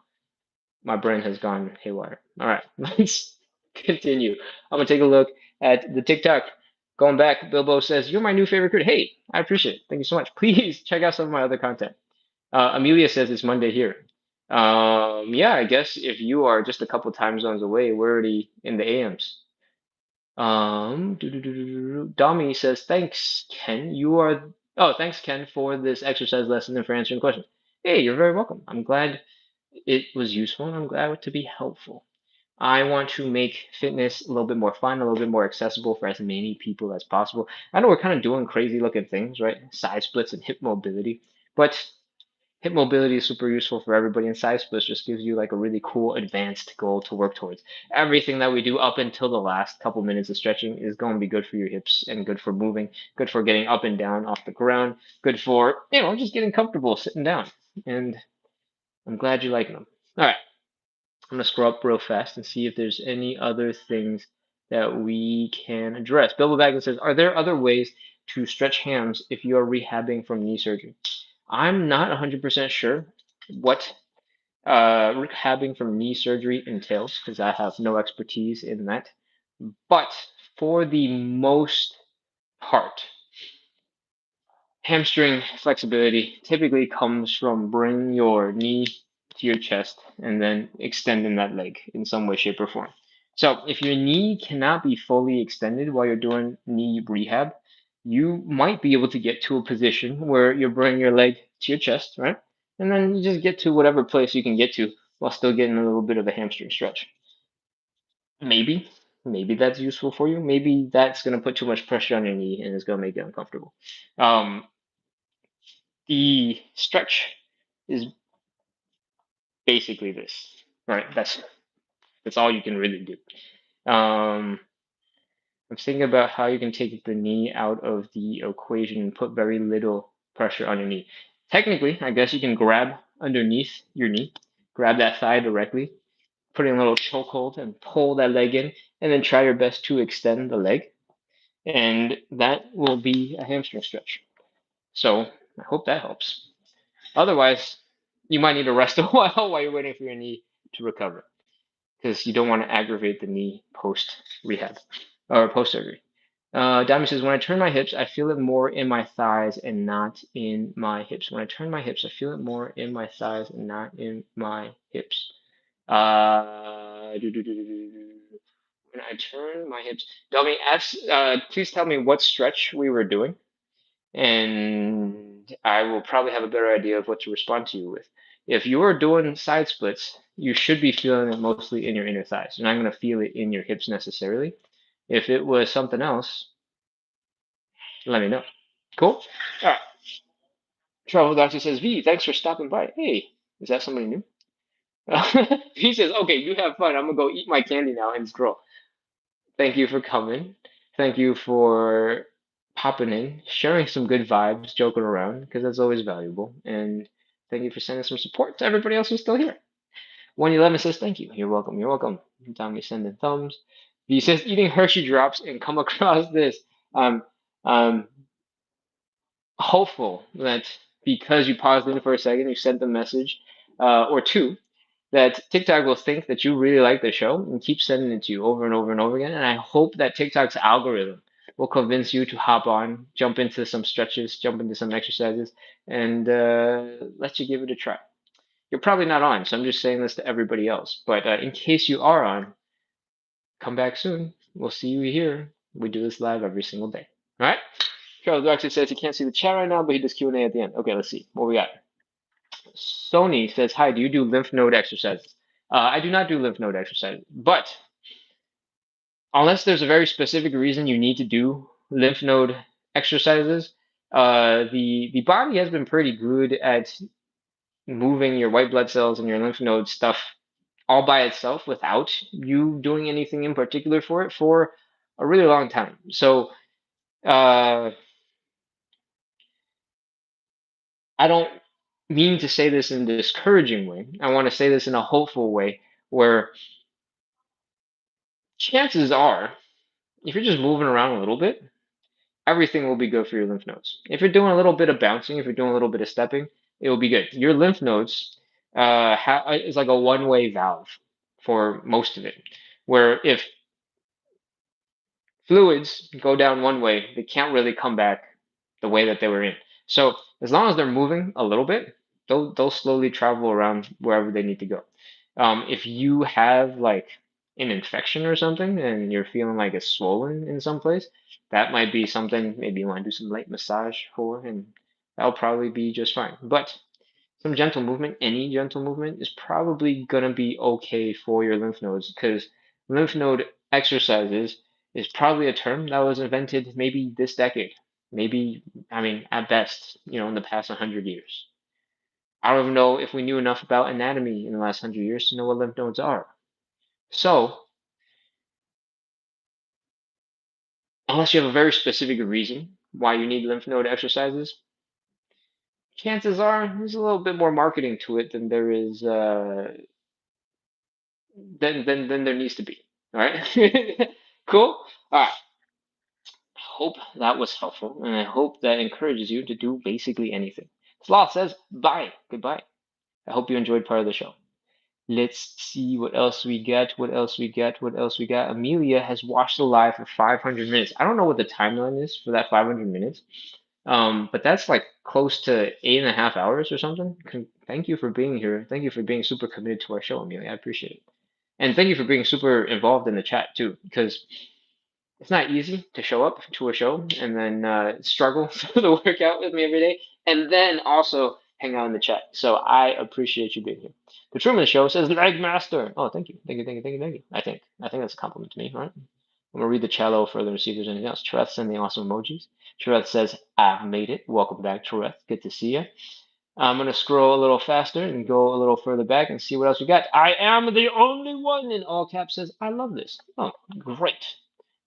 My brain has gone haywire. All right, let's continue. I'm gonna take a look at the TikTok. Going back, Bilbo says, "You're my new favorite creator." Hey, I appreciate it. Thank you so much. Please check out some of my other content. Amelia says it's Monday here. Yeah, I guess if you are just a couple time zones away, we're already in the AMs. Domi says, "Thanks, Ken. You are." Oh, thanks, Ken, for this exercise lesson and for answering the question. Hey, you're very welcome. I'm glad it was useful and I'm glad to be helpful. I want to make fitness a little bit more fun, a little bit more accessible for as many people as possible. I know we're kind of doing crazy looking things, right? Side splits and hip mobility, but hip mobility is super useful for everybody, and side splits just gives you like a really cool advanced goal to work towards. Everything that we do up until the last couple minutes of stretching is going to be good for your hips and good for moving, good for getting up and down off the ground, good for, just getting comfortable sitting down. And I'm glad you like them. All right, I'm gonna scroll up real fast and see if there's any other things that we can address. Bilbo Baggins says, are there other ways to stretch hams if you're rehabbing from knee surgery? I'm not 100% sure what rehabbing from knee surgery entails because I have no expertise in that. But for the most part, hamstring flexibility typically comes from bringing your knee to your chest and then extending that leg in some way, shape, or form. So if your knee cannot be fully extended while you're doing knee rehab, you might be able to get to a position where you're bringing your leg to your chest, right? And then you just get to whatever place you can get to while still getting a little bit of a hamstring stretch. Maybe, maybe that's useful for you. Maybe that's going to put too much pressure on your knee and it's going to make it uncomfortable. Um, the stretch is basically this, right? That's all you can really do. I'm thinking about how you can take the knee out of the equation and put very little pressure on your knee. Technically, I guess you can grab underneath your knee, grab that thigh directly, put in a little chokehold and pull that leg in, and then try your best to extend the leg. And that will be a hamstring stretch. So I hope that helps. Otherwise, you might need to rest a while you're waiting for your knee to recover because you don't want to aggravate the knee post rehab or post surgery. Diamond says, when I turn my hips, I feel it more in my thighs and not in my hips. When I turn my hips, I feel it more in my thighs and not in my hips. When I turn my hips, Dummy, please tell me what stretch we were doing and I will probably have a better idea of what to respond to you with. If you're doing side splits, you should be feeling it mostly in your inner thighs. You're not going to feel it in your hips necessarily. If it was something else, let me know. Cool? All right. Travel Doctor says, V, thanks for stopping by. Hey, is that somebody new? He says, okay, you have fun. I'm going to go eat my candy now and scroll. Thank you for coming. Thank you for popping in, sharing some good vibes, joking around, because that's always valuable. And thank you for sending some support to everybody else who's still here. 111 says, thank you. You're welcome. You're welcome. Tommy sending thumbs. He says, eating Hershey drops and come across this. Um, um, hopeful that because you paused in for a second, you sent the message, or two, that TikTok will think that you really like the show and keep sending it to you over and over and over again. And I hope that TikTok's algorithm will convince you to hop on, jump into some stretches, jump into some exercises, and let you give it a try. You're probably not on, so I'm just saying this to everybody else. But in case you are on, come back soon. We'll see you here. We do this live every single day. All right? Charles actually says he can't see the chat right now, but he does Q&A at the end. Okay, let's see. What we got? Sony says, hi, do you do lymph node exercises? I do not do lymph node exercises, but unless there's a very specific reason you need to do lymph node exercises, the body has been pretty good at moving your white blood cells and your lymph node stuff all by itself without you doing anything in particular for it for a really long time. So uh, I don't mean to say this in a discouraging way. I want to say this in a hopeful way where chances are, if you're just moving around a little bit, everything will be good for your lymph nodes. If you're doing a little bit of bouncing, if you're doing a little bit of stepping, it will be good. Your lymph nodes is like a one-way valve for most of it, where if fluids go down one way, they can't really come back the way that they were in. So as long as they're moving a little bit, they'll slowly travel around wherever they need to go. If you have like an infection or something and you're feeling like it's swollen in some place, that might be something maybe you want to do some light massage for, and that'll probably be just fine. But some gentle movement, any gentle movement, is probably going to be okay for your lymph nodes because lymph node exercises is probably a term that was invented maybe this decade. Maybe, I mean, at best, in the past 100 years. I don't even know if we knew enough about anatomy in the last 100 years to know what lymph nodes are. So, unless you have a very specific reason why you need lymph node exercises, chances are there's a little bit more marketing to it than there is than there needs to be. All right. Cool. All right. I hope that was helpful, and I hope that encourages you to do basically anything. Sloth says bye. Goodbye. I hope you enjoyed part of the show. Let's see what else we get. What else we get? What else we got? Amelia has watched the live for 500 minutes. I don't know what the timeline is for that 500 minutes. But that's like close to 8.5 hours or something. Thank you for being here. Thank you for being super committed to our show, Amelia. I appreciate it. And thank you for being super involved in the chat too, because it's not easy to show up to a show and then struggle through the workout with me every day, and then also hang out in the chat. So I appreciate you being here. The Truman Show says leg master. Oh, thank you, thank you, thank you, thank you, thank you. I think that's a compliment to me, right? I'm gonna read the chat a little further and see if there's anything else. Chareth sending awesome emojis. Chareth says, I've made it. Welcome back, Chareth. Good to see you. I'm going to scroll a little faster and go a little further back and see what else we got. I am the only one in all caps says, I love this. Oh, great.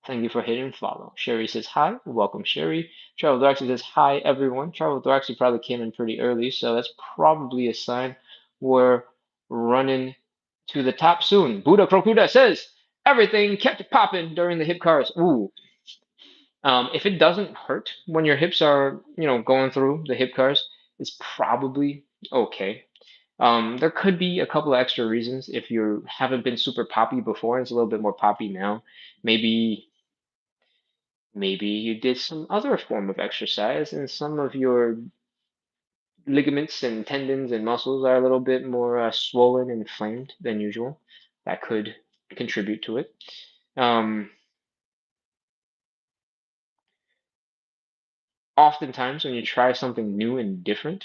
Thank you for hitting follow. Sherry says hi. Welcome, Sherry. Travel Darksy says hi, everyone. Travel Darksy probably came in pretty early, so that's probably a sign we're running to the top soon. Buddha Krokuda says everything kept popping during the hip cars. Ooh. If it doesn't hurt when your hips are, going through the hip cars, it's probably okay. There could be a couple of extra reasons if you haven't been super poppy before and it's a little bit more poppy now. Maybe you did some other form of exercise and some of your ligaments and tendons and muscles are a little bit more swollen and inflamed than usual. That could contribute to it. Oftentimes, when you try something new and different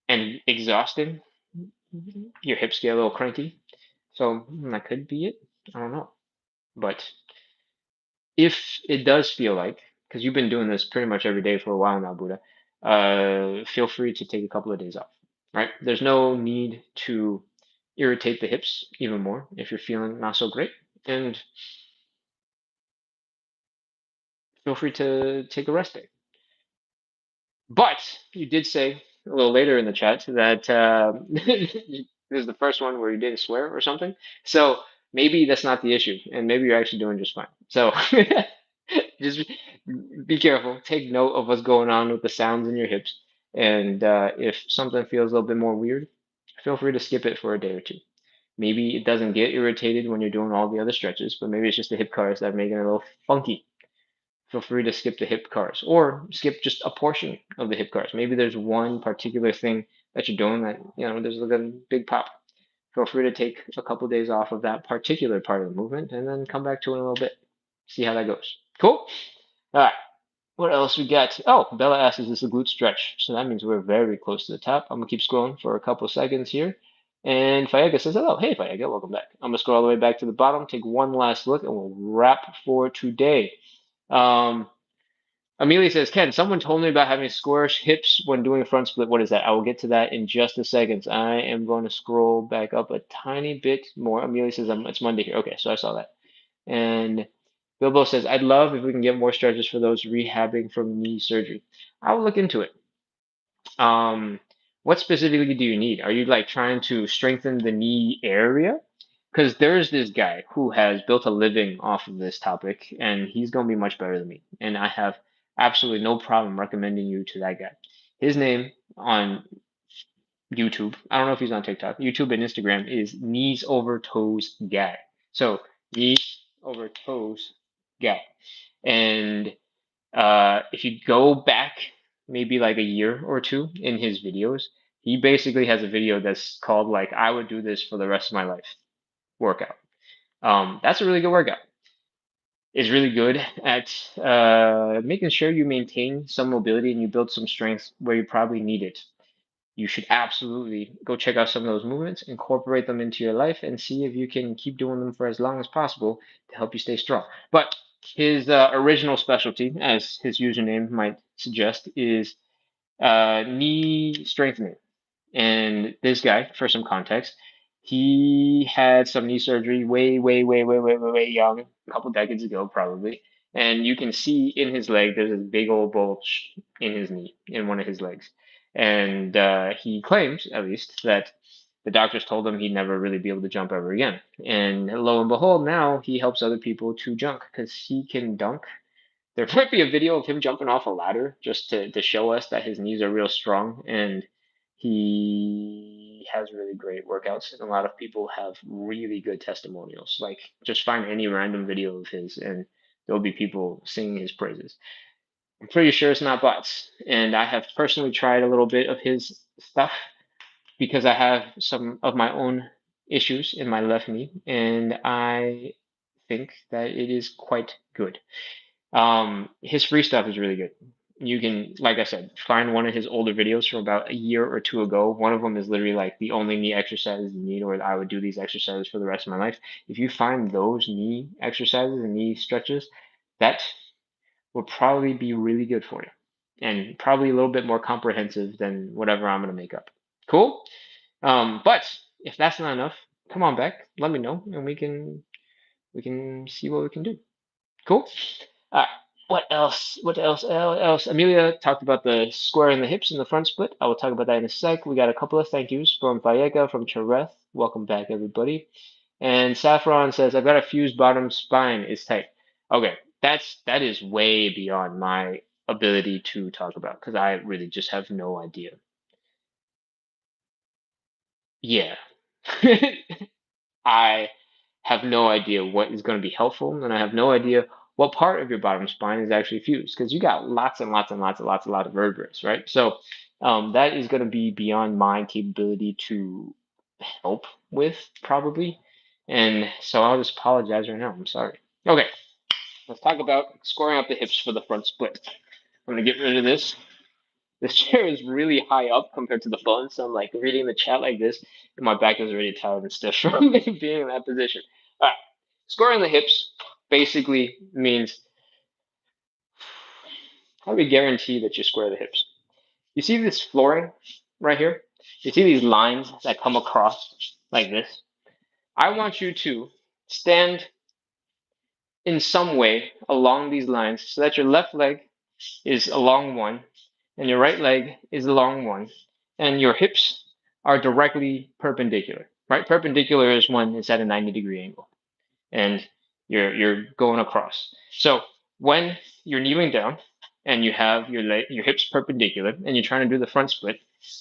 and exhausting, your hips get a little cranky. So that could be it. I don't know. But if it does feel like, because you've been doing this pretty much every day for a while now, Buddha, feel free to take a couple of days off, right? There's no need to irritate the hips even more if you're feeling not so great. And feel free to take a rest day. But you did say a little later in the chat that This is the first one where you didn't swear or something. So maybe that's not the issue, and maybe you're actually doing just fine. So just be careful. Take note of what's going on with the sounds in your hips, and if something feels a little bit more weird, feel free to skip it for a day or two. Maybe it doesn't get irritated when you're doing all the other stretches, but maybe it's just the hip cars that are making it a little funky. Feel free to skip the hip cars or skip just a portion of the hip cars. Maybe there's one particular thing that you're doing that, there's like a big pop. Feel free to take a couple days off of that particular part of the movement and then come back to it in a little bit. See how that goes. Cool? All right. What else we got? Oh, Bella asks, is this a glute stretch? So that means we're very close to the top. I'm gonna keep scrolling for a couple seconds here. And Fayega says hello. Hey, Fayega, welcome back. I'm gonna scroll all the way back to the bottom, take one last look, and we'll wrap for today. Um, Amelia says, Ken, someone told me about having square hips when doing a front split. What is that? I will get to that in just a second. I am going to scroll back up a tiny bit more. Amelia says, it's Monday here. Okay, so I saw that. And Bilbo says, I'd love if we can get more stretches for those rehabbing from knee surgery. I will look into it. Um, what specifically do you need? Are you like trying to strengthen the knee area? Because there's this guy who has built a living off of this topic, and he's going to be much better than me. And I have absolutely no problem recommending you to that guy. His name on YouTube, I don't know if he's on TikTok, YouTube and Instagram is Knees Over Toes Guy. So, Knees Over Toes Guy. And if you go back maybe like a year or two in his videos, he basically has a video that's called like I would do this for the rest of my life workout. That's a really good workout. It's really good at making sure you maintain some mobility and you build some strength where you probably need it. You should absolutely go check out some of those movements, incorporate them into your life, and see if you can keep doing them for as long as possible to help you stay strong. But his original specialty, as his username might suggest, is knee strengthening. And this guy, for some context, he had some knee surgery way, way, way, way, way, way, way young, a couple decades ago, probably. And you can see in his leg, there's a big old bulge in his knee, in one of his legs. And he claims, at least, that the doctors told him he'd never really be able to jump ever again. And lo and behold, now he helps other people to jump because he can dunk. There might be a video of him jumping off a ladder just to show us that his knees are real strong and he has really great workouts. And a lot of people have really good testimonials. Like, just find any random video of his and there'll be people singing his praises. I'm pretty sure it's not bots. And I have personally tried a little bit of his stuff because I have some of my own issues in my left knee, and I think that it is quite good. His free stuff is really good. You can, like I said, find one of his older videos from about a year or two ago. One of them is literally like the only knee exercises you need, or I would do these exercises for the rest of my life. If you find those knee exercises and knee stretches, that will probably be really good for you, and probably a little bit more comprehensive than whatever I'm gonna make up. Cool. But if that's not enough, come on back. Let me know, and we can see what we can do. Cool. What else? What else? Else? Amelia talked about the square in the hips and the front split. I will talk about that in a sec. We got a couple of thank yous from Vallega, from Chereth. Welcome back, everybody. And Saffron says, I've got a fused bottom spine. It's tight. Okay, that is way beyond my ability to talk about because I really just have no idea. Yeah. I have no idea what is going to be helpful, and I have no idea what part of your bottom spine is actually fused because you got lots and lots and lots and lots and lots of vertebrae, right? So that is going to be beyond my capability to help with probably, and so I'll just apologize right now. I'm sorry. Okay, let's talk about squaring up the hips for the front split. I'm going to get rid of this. This chair is really high up compared to the phone, so I'm like reading the chat like this, and my back is already tired and stiff from being in that position. All right, squaring the hips basically means how do we guarantee that you square the hips? You see this flooring right here? You see these lines that come across like this? I want you to stand in some way along these lines so that your left leg is along one and your right leg is along one and your hips are directly perpendicular, right? Perpendicular is when it's at a 90-degree angle and you're going across. So when you're kneeling down and you have your hips perpendicular and you're trying to do the front split,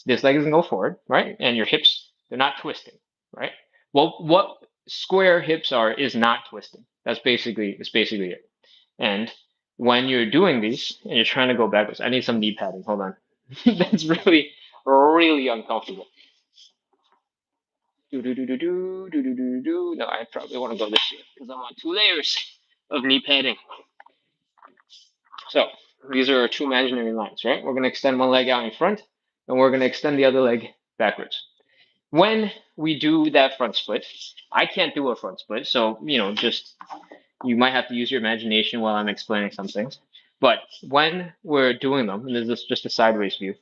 this leg is gonna go forward, right? And your hips, they're not twisting, right? Well, what square hips are is not twisting. That's basically it. And when you're doing these and you're trying to go backwards, I need some knee padding. Hold on. That's really uncomfortable. Do do do do do do do do do. No, I probably want to go this way because I want 2 layers of knee padding. So these are our two imaginary lines, right? We're going to extend one leg out in front, and we're going to extend the other leg backwards. When we do that front split, I can't do a front split, so just you might have to use your imagination while I'm explaining some things. But when we're doing them, and this is just a sideways view,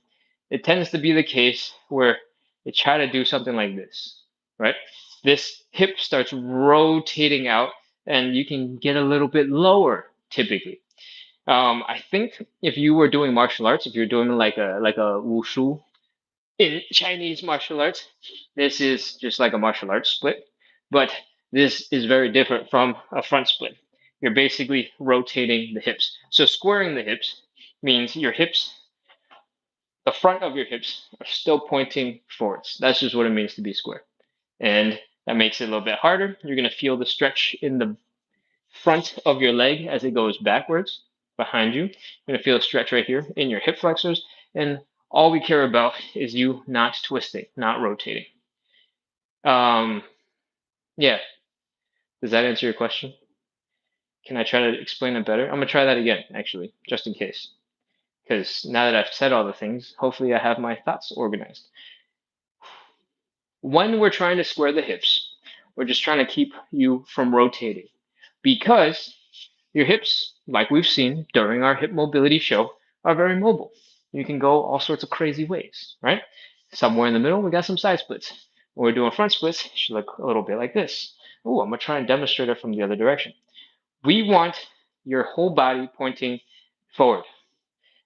it tends to be the case where they try to do something like this, right? This hip starts rotating out, and you can get a little bit lower typically. I think if you were doing martial arts, if you're doing like a wushu in Chinese martial arts, this is just like a martial arts split, but this is very different from a front split. You're basically rotating the hips. So squaring the hips means your hips, the front of your hips are still pointing forwards. That's just what it means to be square. And that makes it a little bit harder. You're going to feel the stretch in the front of your leg as it goes backwards behind you. You're going to feel a stretch right here in your hip flexors. And all we care about is you not twisting, not rotating. Um, yeah, does that answer your question? Can I try to explain it better? I'm going to try that again, actually, just in case. Because now that I've said all the things, hopefully I have my thoughts organized. When we're trying to square the hips, we're just trying to keep you from rotating because your hips, like we've seen during our hip mobility show, are very mobile. You can go all sorts of crazy ways, right? Somewhere in the middle, we got some side splits. When we're doing front splits, it should look a little bit like this. Oh, I'm gonna try and demonstrate it from the other direction. We want your whole body pointing forward,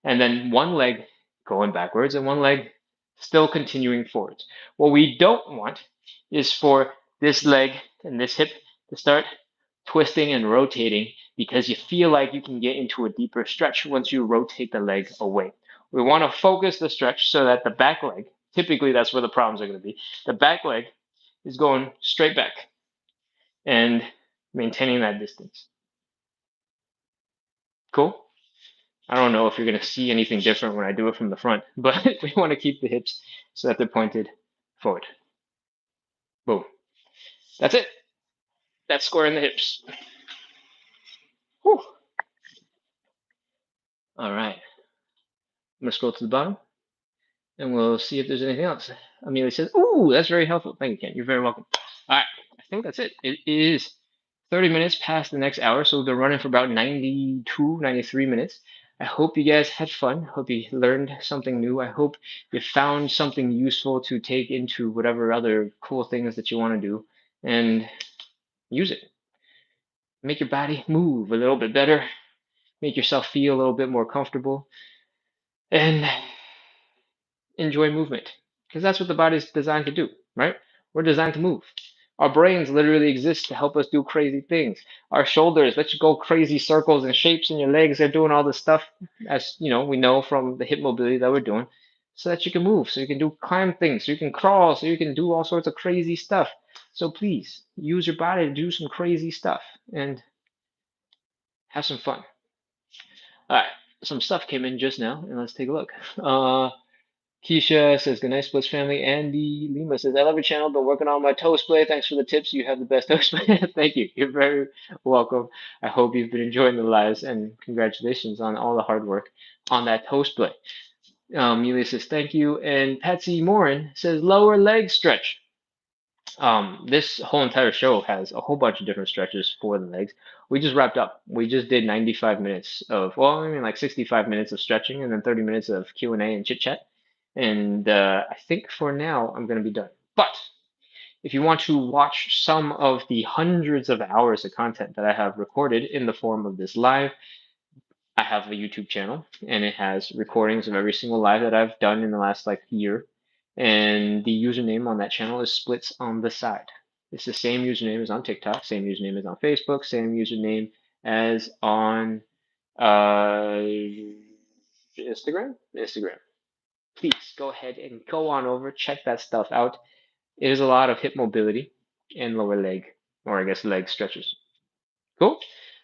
and then one leg going backwards and one leg still continuing forwards. What we don't want is for this leg and this hip to start twisting and rotating because you feel like you can get into a deeper stretch once you rotate the leg away. We want to focus the stretch so that the back leg, typically that's where the problems are going to be, the back leg is going straight back and maintaining that distance. Cool? I don't know if you're going to see anything different when I do it from the front, but we want to keep the hips so that they're pointed forward. Boom. That's it. That's squaring the hips. Whew. All right. I'm going to scroll to the bottom and we'll see if there's anything else. Amelia says, ooh, that's very helpful. Thank you, Ken. You're very welcome. All right. I think that's it. It is 30 minutes past the next hour, so they're running for about 92, 93 minutes. I hope you guys had fun. Hope you learned something new. I hope you found something useful to take into whatever other cool things that you want to do and use it. Make your body move a little bit better, make yourself feel a little bit more comfortable, and enjoy movement because that's what the body's designed to do, right? We're designed to move. Our brains literally exist to help us do crazy things. Our shoulders let you go crazy circles and shapes in your legs. They're doing all this stuff, as we know from the hip mobility that we're doing, so that you can move, so you can do climb things, so you can crawl, so you can do all sorts of crazy stuff. So please use your body to do some crazy stuff and have some fun. All right, some stuff came in just now, and let's take a look. Keisha says, good night, Splits family. Andy Lima says, I love your channel. Been working on my toast play. Thanks for the tips. You have the best toast play. Thank you. You're very welcome. I hope you've been enjoying the lives and congratulations on all the hard work on that toast play. Amelia says, thank you. And Patsy Morin says, lower leg stretch. This whole entire show has a whole bunch of different stretches for the legs. We just wrapped up. We just did 95 minutes of, well, I mean, like 65 minutes of stretching and then 30 minutes of Q&A and chit chat. And I think for now I'm going to be done. But if you want to watch some of the hundreds of hours of content that I have recorded in the form of this live, I have a YouTube channel and it has recordings of every single live that I've done in the last like year. And the username on that channel is splits on the side. It's the same username as on TikTok, same username as on Facebook, same username as on uh, Instagram. Please go ahead and go on over, check that stuff out. It is a lot of hip mobility and lower leg, or I guess leg stretches. Cool.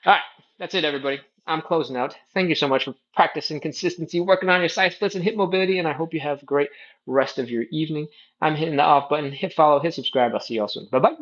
All right, that's it, everybody. I'm closing out. Thank you so much for practicing consistency, working on your side splits and hip mobility, and I hope you have a great rest of your evening. I'm hitting the off button. Hit follow, hit subscribe. I'll see you all soon. Bye bye.